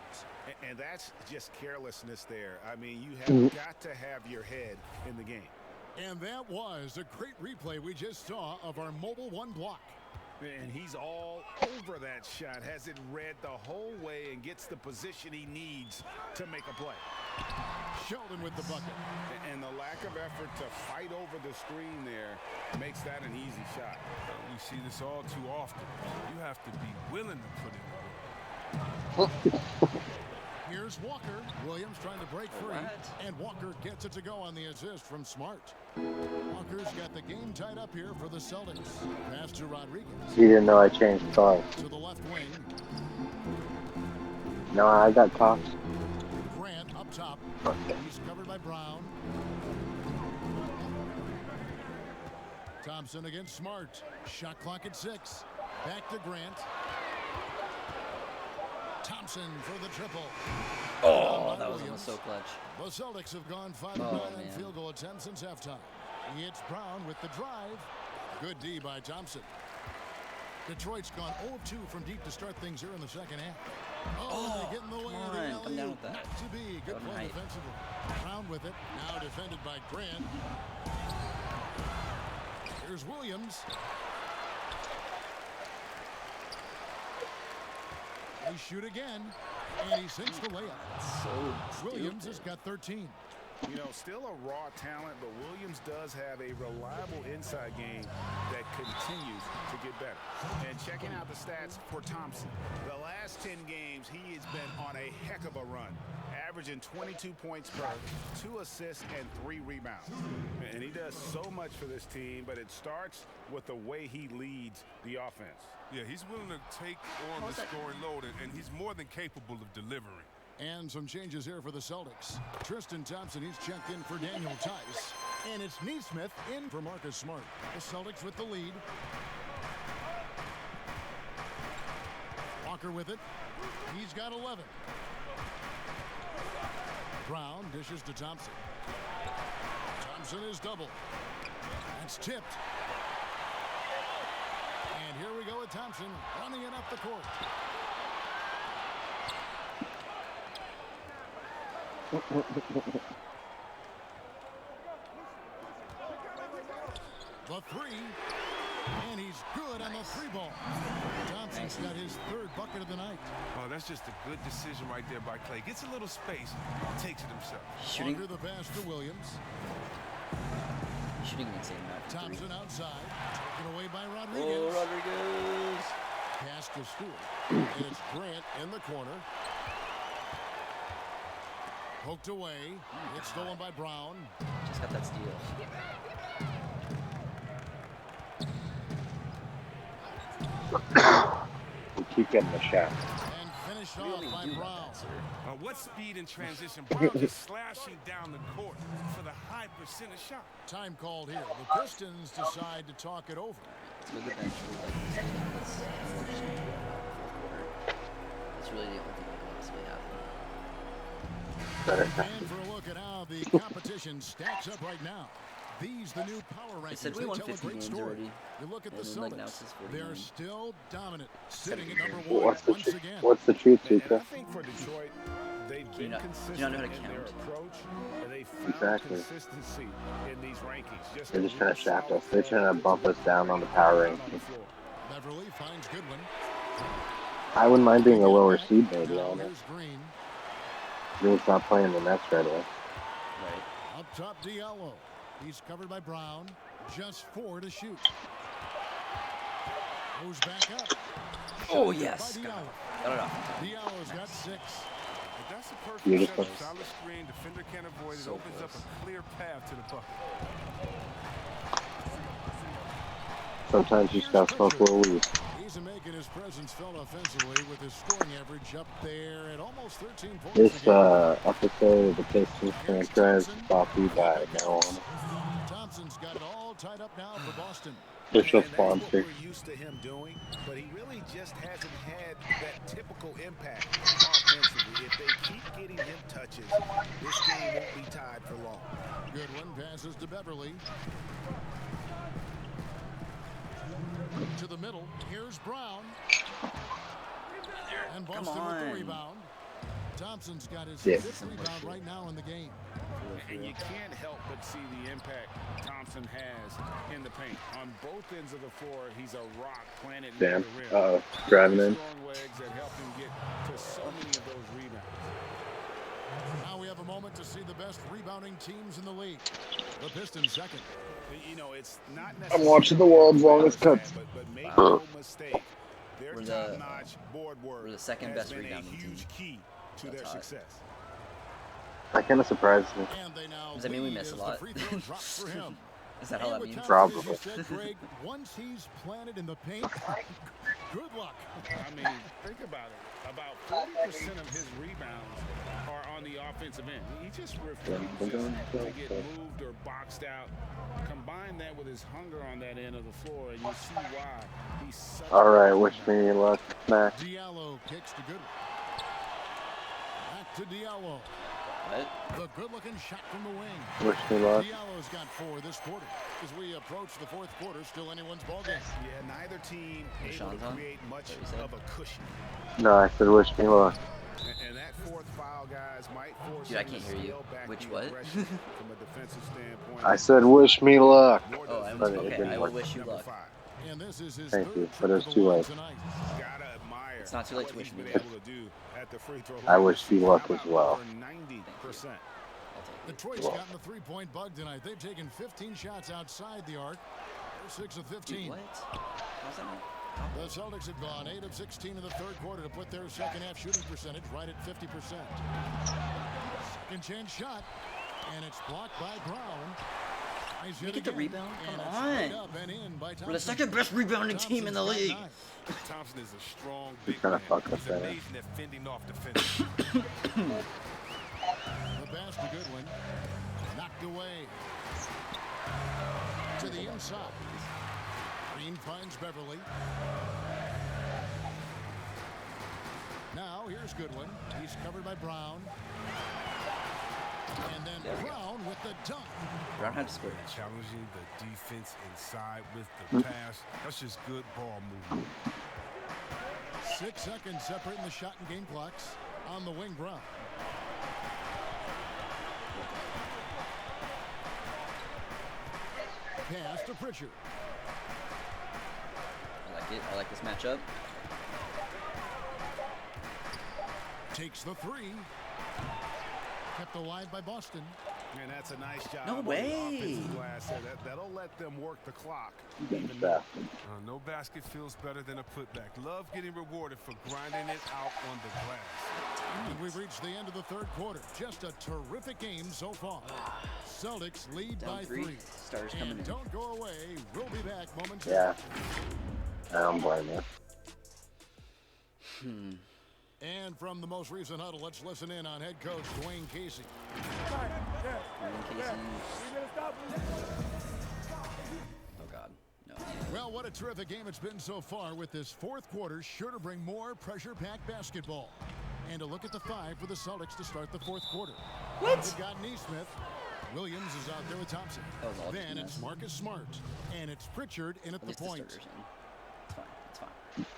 And that's just carelessness there. I mean, you have got to have your head in the game. And that was a great replay we just saw of our Mobile One block. And he's all over that shot, has it read the whole way and gets the position he needs to make a play. Sheldon with the bucket. And the lack of effort to fight over the screen there makes that an easy shot. We see this all too often. You have to be willing to put in the work. Here's Walker. Williams trying to break free. And Walker gets it to go on the assist from Smart. Walker's got the game tied up here for the Celtics. Pass to Rodriguez. You didn't know I changed songs. To the left wing. No, I got Cox. Grant up top. He's covered by Brown. Thompson against Smart. Shot clock at 6. Back to Grant. Thompson for the triple. Oh, that was almost so clutch. The Celtics have gone 5 Oh, 9 on man. field goal attempts since halftime. It's Brown with the drive. Good D by Thompson. Detroit's gone 0 of 2 from deep to start things here in the second half. Oh, they get in the way of the come on, come down alley-oop. with that. To be good Out in play height. defensively. Brown with it. Now defended by Grant. Here's Williams. They shoot again, and he sinks the layup. So Williams stupid. has got 13. You know, still a raw talent, but Williams does have a reliable inside game that continues to get better. And checking out the stats for Thompson, the last 10 games, he has been on a heck of a run, averaging 22 points per, 2 assists, and 3 rebounds. And he does so much for this team, but it starts with the way he leads the offense. Yeah, he's willing to take on the scoring load, and he's more than capable of delivering. And some changes here for the Celtics. Tristan Thompson, he's checked in for Daniel Tice. And it's Neesmith in for Marcus Smart. The Celtics with the lead. Walker with it. He's got 11. Brown dishes to Thompson. Thompson is double. That's tipped. And here we go with Thompson running it up the court. The three, and he's good on the three ball. Thompson's got his 3rd bucket of the night. Oh, that's just a good decision right there by Clay. Gets a little space, takes it himself. Shooting, Walker the pass to Williams. shooting an insane amount. Thompson outside, taken away by Oh, Rodriguez. Rodriguez. Pass to Stewart. And it's Grant in the corner. Poked away. It's stolen by Brown. Just got that steal. We keep getting the shot. And finished Really off by do that, Brown. sir. What speed in transition? Brown just slashing down the court for the high percentage shot. Time called here. The Pistons decide to talk it over. Let's go get that true, like, this game. That's really the only thing that can possibly happen. And for a look at how the competition stacks up right now. These the new power rankings. said we They won tell a 50 great games story. already. You look at the And then, like, now it Celtics. says They're 49. still dominant, sitting at number 1 What's the once again. what's the truth, And I Tuka? think for Detroit, they've you been not- do consistent you not know how to in their count? approach, and they found Exactly. consistency in these rankings. They're just trying to shaft us. solid They're trying to bump us down on the power on the ranking. floor. Beverly finds Goodwin. I wouldn't mind being a lower Back. seed, maybe, Now on it. here's Green. Green's not playing the Nets right away. Right. Up top, Diallo. He's covered by Brown. Just 4 to shoot. Goes back up. Oh, Shot yes. by Diallo. Got it off. Diallo's got 6. But that's a perfect Beautiful. setup. Solid screen, defender can't avoid it. So Opens up close. a clear path to the bucket. Sometimes you just gotta smoke a little weed. He's making his presence felt offensively with his scoring average up there at almost 13 points. This a game. episode of the Pistons franchise is brought to you by marijuana. Thompson's got it all tied up now for Boston. Official And that's what sponsor. we're used to him doing, but he really just hasn't had that typical impact offensively. If they keep getting him touches, this game won't be tied for long. Goodwin passes to Beverly. To the middle. Here's Brown. And Boston with the rebound. Thompson's got his fifth rebound right now in the game. And you can't help but see the impact Thompson has in the paint. On both ends of the floor, he's a rock planted near Damn. the rim. Driving in. Strong legs that help him get to so many of those rebounds. Now we have a moment to see the best rebounding teams in the league. The Pistons second. You know, it's not I'm watching the world's longest cuts. But make no mistake, their We're the- top-notch board work we're the second has best been a rebounding huge team. key to That's their hot. success. That kind of surprised me. And they now Does that mean we lead miss a as lot? the free throw drops for him. Is that how that means? Probably. As you said, Greg, once he's planted in the paint, good luck. I mean, think about it. About 40% of his rebounds are on the offensive end. He just refuses to get moved or boxed out. Combine that with his hunger on that end of the floor, and you see why he's such All right, a wish me luck, Max. Diallo kicks to Goodwin. Back to Diallo. What? The good-looking shot from the wing. Wish me luck. Diallo's got 4 this quarter. As we approach the fourth quarter, still anyone's ballgame. Yeah, neither team able Sean's to on? create much Is that what you said? of a cushion. No, I said wish me luck. And that fourth foul, guys, might force Dude, I him can't to hear you. scale back Which the what? aggression from a defensive standpoint. I said wish me luck. Oh, I'm But it okay. didn't I will work. wish you Number luck. 5. And this is his Thank third you, trip but it was to the too line late. tonight. Gotta admire It's not too late to what wish he's me been luck. able to do at the free throw line. I wish you luck How as about well. over 90%. I'll take it. Detroit's gotten the three-point bug tonight. They've taken 15 shots outside the arc. They're 6 of 15. Dude, what? How's that not? The Celtics have gone 8 of 16 in the third quarter to put their second-half shooting percentage right at 50%. Second chance shot, and it's blocked by Brown. Nice We hit get the again, rebound? and Come it's on. laid up and in by We're the Thompson. second best rebounding team in the Thompson's league. got 9. Thompson is a strong big kinda man. fucked up He's there. amazing at fending off defenders. The pass to Goodwin. Knocked away. To the inside. Green finds Beverly. Now here's Goodwin. He's covered by Brown. And then Brown with the dunk. Brown had to score. Challenging the defense inside with the pass. That's just good ball movement. 6 seconds separating the shot and game clocks. On the wing, Brown. Pass to Pritchard. I like it. I like this matchup. Takes the 3. Kept alive by Boston. And that's a nice job. No on the way. offensive glass there. That'll let them work the clock. Getting fast. No basket feels better than a putback. Love getting rewarded for grinding it out on the glass. And we've reached the end of the third quarter. Just a terrific game so far. Celtics lead Down by 3. 3. Stars coming And in. don't go away. We'll be back momentarily. Yeah. I don't blame you. And from the most recent huddle, let's listen in on head coach Dwayne Casey. Dwayne Casey. Oh God, no. Well, what a terrific game it's been so far, with this fourth quarter sure to bring more pressure-packed basketball. And a look at the 5 for the Celtics to start the fourth quarter. What? They've got Neesmith. Williams is out there with Thompson. That was all just Then a it's mess. Marcus Smart. And it's Pritchard in at At the least the point. starters in. It's fine. It's fine.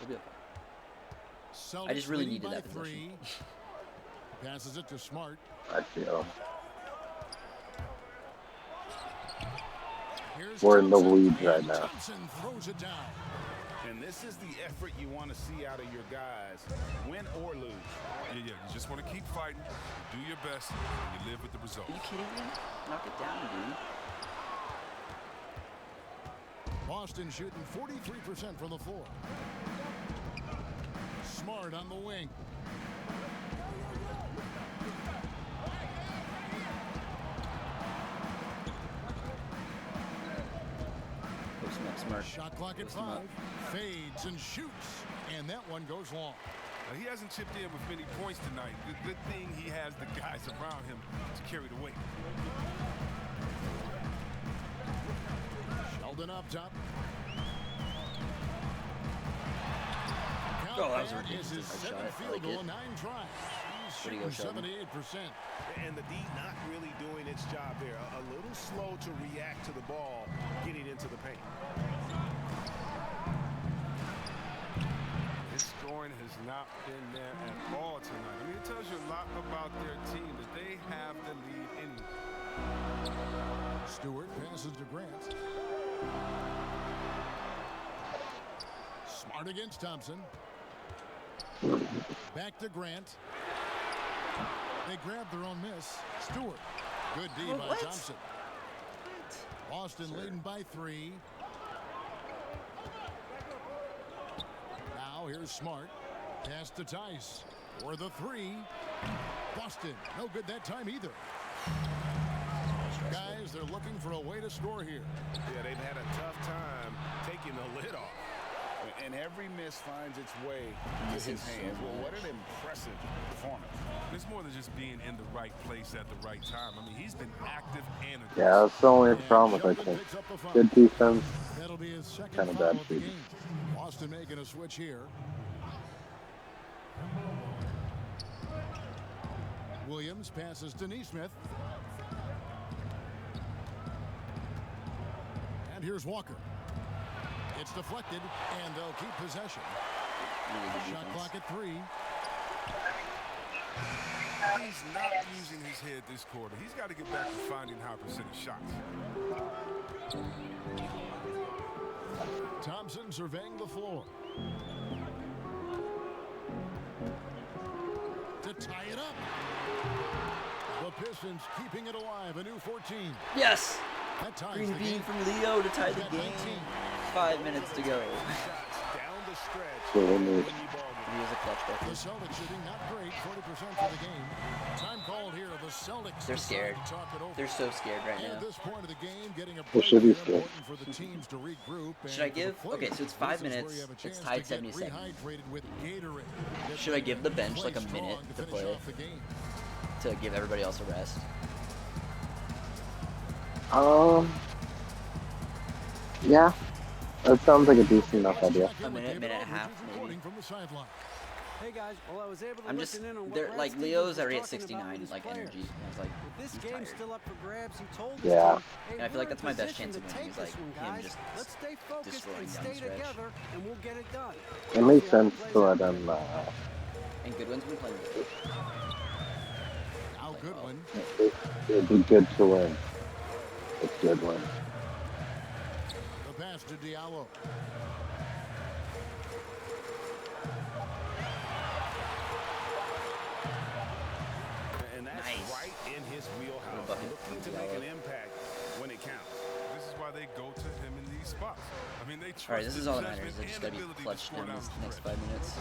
We'll be okay. Celtics I just really leading needed by that possession. 3. Passes it to Smart. I feel. Here's We're in the Thompson, lead right and now. Thompson throws it down. And this is the effort you want to see out of your guys, win or lose. Yeah. You just want to keep fighting, you do your best, and you live with the result. Are you kidding me? Knock it down, dude. Boston shooting 43% from the floor. Smart on the wing. Post him up, Smart. Shot clock at Post him 5. up. Fades and shoots. And that one goes long. He hasn't chipped in with many points tonight. Good thing he has the guys around him to carry the weight. Sheldon up top. Oh, that was a That is his ridiculous shot. seventh I field like goal it. in 9 tries. He's Way to go, shooting Sheldon. 78%. And the D not really doing its job there. A little slow to react to the ball getting into the paint. His scoring has not been there at all tonight. I mean, it tells you a lot about their team that they have the lead anyway. Stewart passes to Grant. Smart against Thompson. Back to Grant. They grab their own miss. Stewart. Good D by What? Thompson. Boston leading by 3. Now here's Smart. Pass to Tice. For the 3. Boston. No good that time either. Guys, they're looking for a way to score here. Yeah, they've had a tough time taking the lid off. And every miss finds its way to his hands. Well, what an impressive performance. It's more than just being in the right place at the right time. I mean, he's been active and aggressive. Yeah, that's the only problem with our team. Good defense, That'll be his second kind of foul bad of the shooting. game. Boston making a switch here. Williams passes to Neesmith. And here's Walker. It's deflected, and they'll keep possession. Really good Shot defense. clock at 3. He's not using his head this quarter. He's got to get back to finding high percentage shots. Thompson surveying the floor. To tie it up. The Pistons keeping it alive. A new 14. Yes! That ties Green the bean game. from Leo to tie the At game. 19. 5 minutes to go. Shots down the stretch. So we need- He was a clutch The record. Celtics shooting not great, 40% for the game. Time called here. The Celtics They're decide scared. to talk it over. They're so scared right And at now. this point of the game, getting a They break should be is scared. important for the teams to regroup. Should I and for the give? Okay, players, so it's 5 this is where minutes. you have a It's chance tied to get 77. rehydrated with Gatorade. Get Should I ready give the to bench play like a minute strong to finish play? off the game. To give everybody else a rest. Yeah, that sounds like a decent enough idea. A minute and a half, maybe. From the sideline. Hey guys, well I was able to I'm just, listen in on what they're Brad like Stevens Leo's was already at talking about 69, with his like players. energy. And I was like, If this he's game's tired. still up for grabs, he told us Yeah. to. Hey, And I feel like we're that's in my best position chance of to winning take is, like, this one, him guys. just Let's stay focused destroying and down stay the stretch. together, and we'll get it done. It makes sense to let them. And Goodwin's been playing good. Now Goodwin. It'd be good to win. It's good win. The pass to Diallo. And that's Nice. right in his wheelhouse. bucket. Looking to make an impact when it counts. This is why they go to him in these spots. I mean, they trust Alright, this his is all that judgment matters. They just and gotta be ability to clutch score in down this the next stretch. 5 minutes.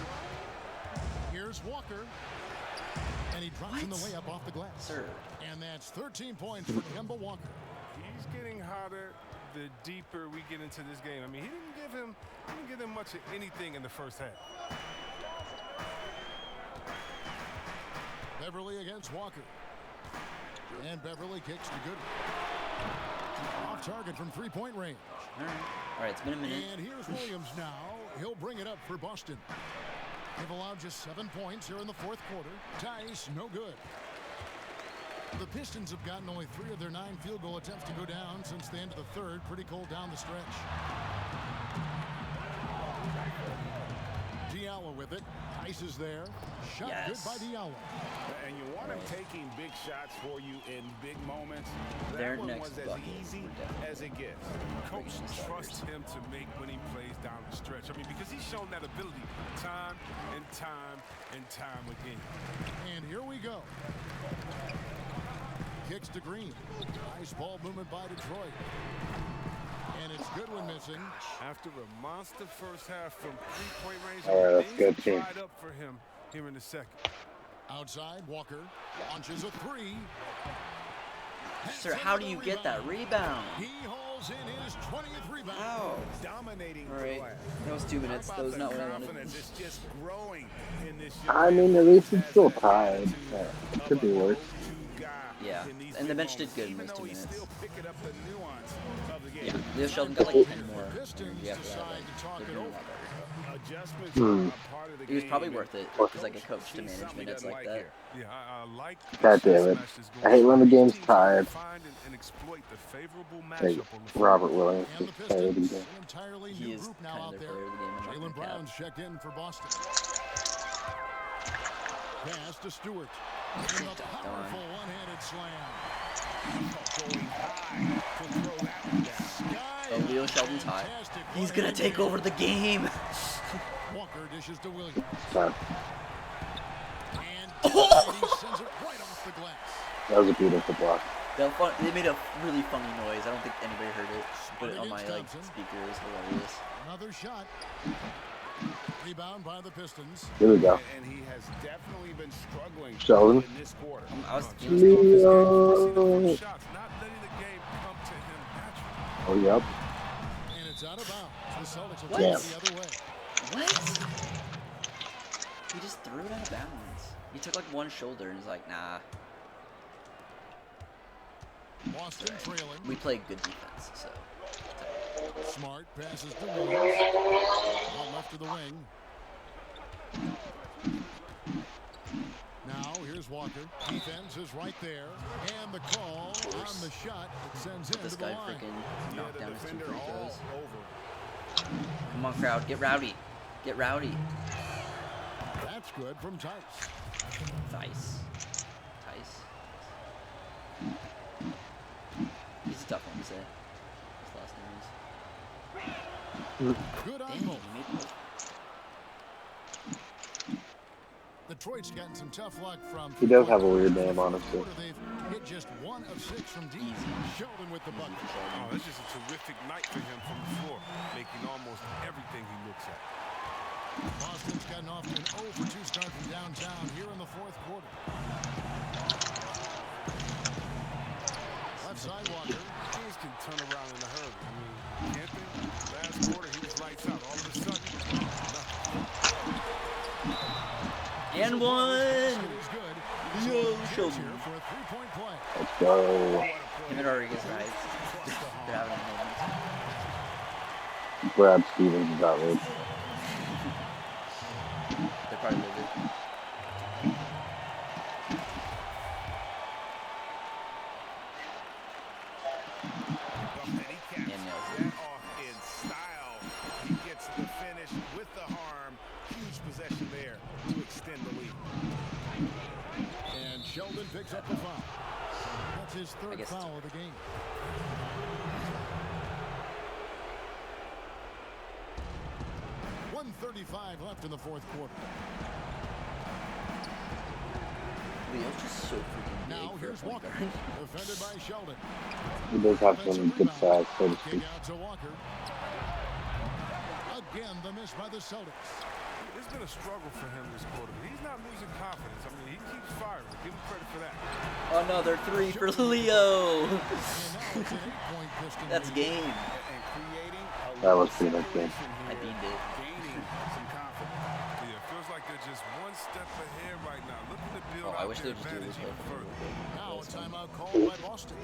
Here's Walker. And he drops in the way up off the glass. Sir. And that's 13 points for Kemba Walker. He's getting hotter the deeper we get into this game. I mean, he didn't give him much of anything in the first half. Beverly against Walker. And Beverly kicks to Goodwin. Off target from three-point range. Alright, it's been a minute. And here's Williams now. He'll bring it up for Boston. They've allowed just 7 points here in the fourth quarter. Tice, no good. The Pistons have gotten only 3 of their 9 field goal attempts to go down since the end of the third. Pretty cold down the stretch. Diallo with it. Tice is there. Shot Yes. good by Diallo. And you want him taking big shots for you in big moments. Their That one next was as bucket, easy we're definitely as it gets. Coach trusts him to make winning plays down the stretch. I mean, because he's shown that ability time and time and time again. And here we go. Kicks to Green. Nice ball movement by Detroit. And it's Goodwin missing. After a monster first half from three-point range, All right, that's things good have team. dried up for him here in the second. Outside, Walker launches a 3. Sir, how do you get that rebound? He hauls in his 20th rebound. Ow. Dominating Alright, the glass. that was 2 minutes. How That about was the not what I wanted. confidence? It's just growing in this young I mean, man. at least it's Has still that tied. attitude It of could be a worse. go-to guy Yeah, in these and the big bench did moments, good in even those 2 though he's minutes. still picking up the nuance of the game. Yeah, Leo Sheldon got like 10 more Pistons energy after that. decide Like, to talk they're it doing a over. lot better. Adjustments are part of the It was game, probably and worth it the because I get coach coached to sees manage something he minutes doesn't like that. here. Yeah, I like the God damn chess it. match that's I going hate when on. the These game's teams have to tied. find and exploit the favorable Like matchup on the floor. Robert Williams And the just played Pistons, again. an entirely He new is group now kind out of their there. player of the game. I'm not Jalen gonna cap. Brown's checked in for Boston. Pass to Stewart. And a powerful one-handed slam. Going high to throw that one down. Oh, Leo Sheldon's hot. Fantastic He's gonna one-handed take jam. over the game. Walker dishes to Williams. But And he sends it right off the glass. that was a beautiful block. They made a really funny noise. I don't think anybody heard it. Put it on my like speaker. It was hilarious. Another shot. Rebound by the Pistons. Here we go. And he has definitely been struggling Sheldon. in this quarter. I was Leo. Shots, not letting the game come to him naturally. Oh, yep. And it's out of bounds. The Celtics will What? take it the other way. What? He just threw it out of bounds. He took like one shoulder and he's like, nah. Boston trailing. We play good defense, so. Smart passes to Williams. One left to the wing. Now here's Walker. Defense is right there. And the call on the shot that sends him This to the guy line. freaking knocked down his 2 free all throws. over. Come on, crowd, get rowdy. Get rowdy. That's good from Tice. Tice. He's a tough one to say. His last name is. Good on Dang, both. he made both. Detroit's gotten some tough luck from. He does have a weird name, honestly. They've hit just 1 of 6 from deep. Easy. Sheldon with the Easy bucket. for Oh, Sheldon. that's just a terrific night for him from the floor, making almost everything he looks at. Boston's gotten off to an 0 for 2 start from downtown here in the 4th quarter. Left side Walker. Teams can turn around in a hurry. I mean, can't they? Last quarter, he was lights out. All of a sudden, And one! It is good. Yo, Here's Sheldon. here for a 3-point play. Let's go. Him and Rodriguez are nice. They're having a moment. Brad Stevens is outraged. They're probably livid. And he caps And nails it. that off in style. He gets the finish with the harm. Huge possession there to extend the lead. And Sheldon picks up the foul. That's his I 3rd guess it's foul of the game. .135 left in the 4th quarter. Leo's just so freaking Now big for a here's point Walker. guard. Defended by Sheldon. He does have some good size, so to Kick speak. out to Walker. Again, the miss by the Celtics. it's been a struggle for him this quarter, but he's not losing confidence. I mean, he keeps firing. Give him credit for that. Another 3 for Leo. And now it's an 8-point Piston That's lead. game. And creating a That was little pretty much good. separation I here, beamed it. gaining some confidence. Yeah, it feels like they're just one step ahead right now, looking to build Oh, I out wish their they would just do advantage this even further. Now a timeout called by Boston.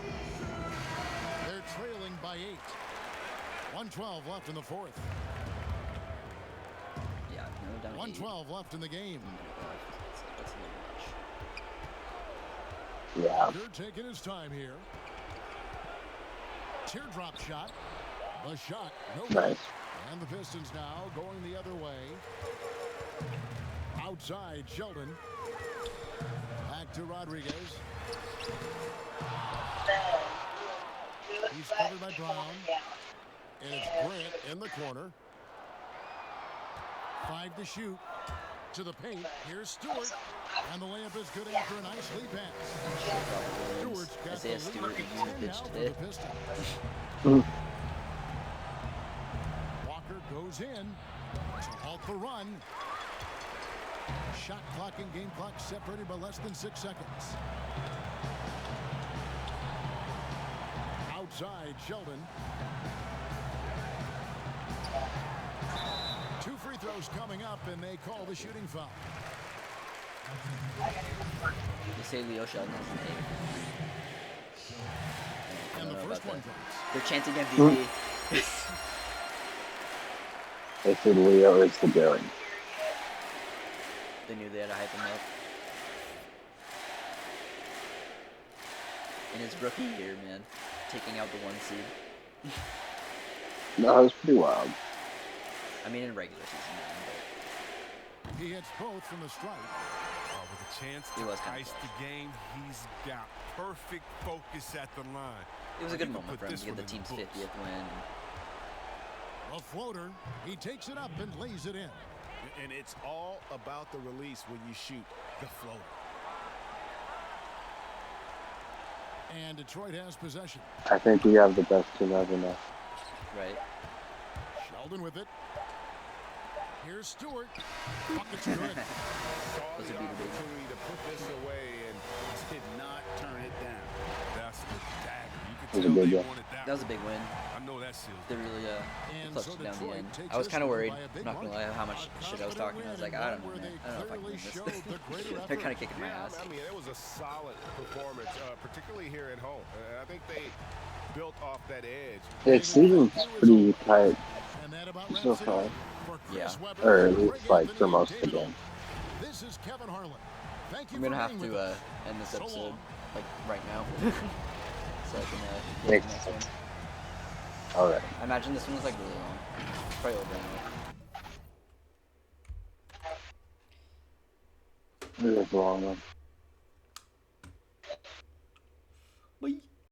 They're trailing by 8. 1:12 left in the 4th. Yeah, no, down to 1:12 left in the game. 8 minute left. That's a little much. Yeah. Walker taking his time here. Teardrop shot. A shot. No good. Nice. And the Pistons now going the other way. Outside Sheldon. Back to Rodriguez. He's covered by Brown. And it's Grant in the corner. 5 to shoot. To the paint. Here's Stewart. And the layup is good after a nice lead pass. Stewart's got the Isaiah lead Stewart at used 10 bitch now for today. the Pistons. Walker goes in to halt the run. Shot clock and game clock separated by less than 6 seconds. Outside Sheldon. 2 free throws coming up, and they call the shooting foul. They say Leo Sheldon has an name. I And don't the know first about one that. drops. They're chanting MVP. They said Leo is the villain. They knew they had to hype him up. In his rookie year, man, taking out the 1 seed. No, it was pretty wild. I mean, in regular season, man, but He hits both from the strike. With a chance He to was kinda ice close. the game, he's got perfect focus at the line. it was a You good can moment put for him this to get one the in team's books. 50th win. A floater. He takes it up and lays it in. And it's all about the release when you shoot the floater. And Detroit has possession. I think we have the best team ever now. Right? Sheldon with it. Here's Stewart. Bucket's good. Saw Was the a beater, baby. opportunity to put this away and did not turn it down. That's the dagger. You It was can a tell good they game. wanted that. That was a big win. I know that seals. They really And clutched so it down the Detroit end. takes I was this kind of one worried. by a big I'm not gonna lie how much margin. shit I was A talking. I was like, I don't know, where man. they I don't know if I can clearly win showed this. the greater They're kind effort. of kicking my Yeah, ass. I mean, it was a solid performance, particularly here at home. I think they built off that edge. The season's pretty tight And that about so wraps it far. up for Chris Yeah. Webber, Or at Greg least like Anthony, for and most of the David game. Olson. This is Kevin Harlan. Thank you I'm gonna for have being with to us. end this So episode long. like right now, so I can get to the Makes next sense. one. Alright. I imagine this one was like really long. It's probably over now. It was a long one.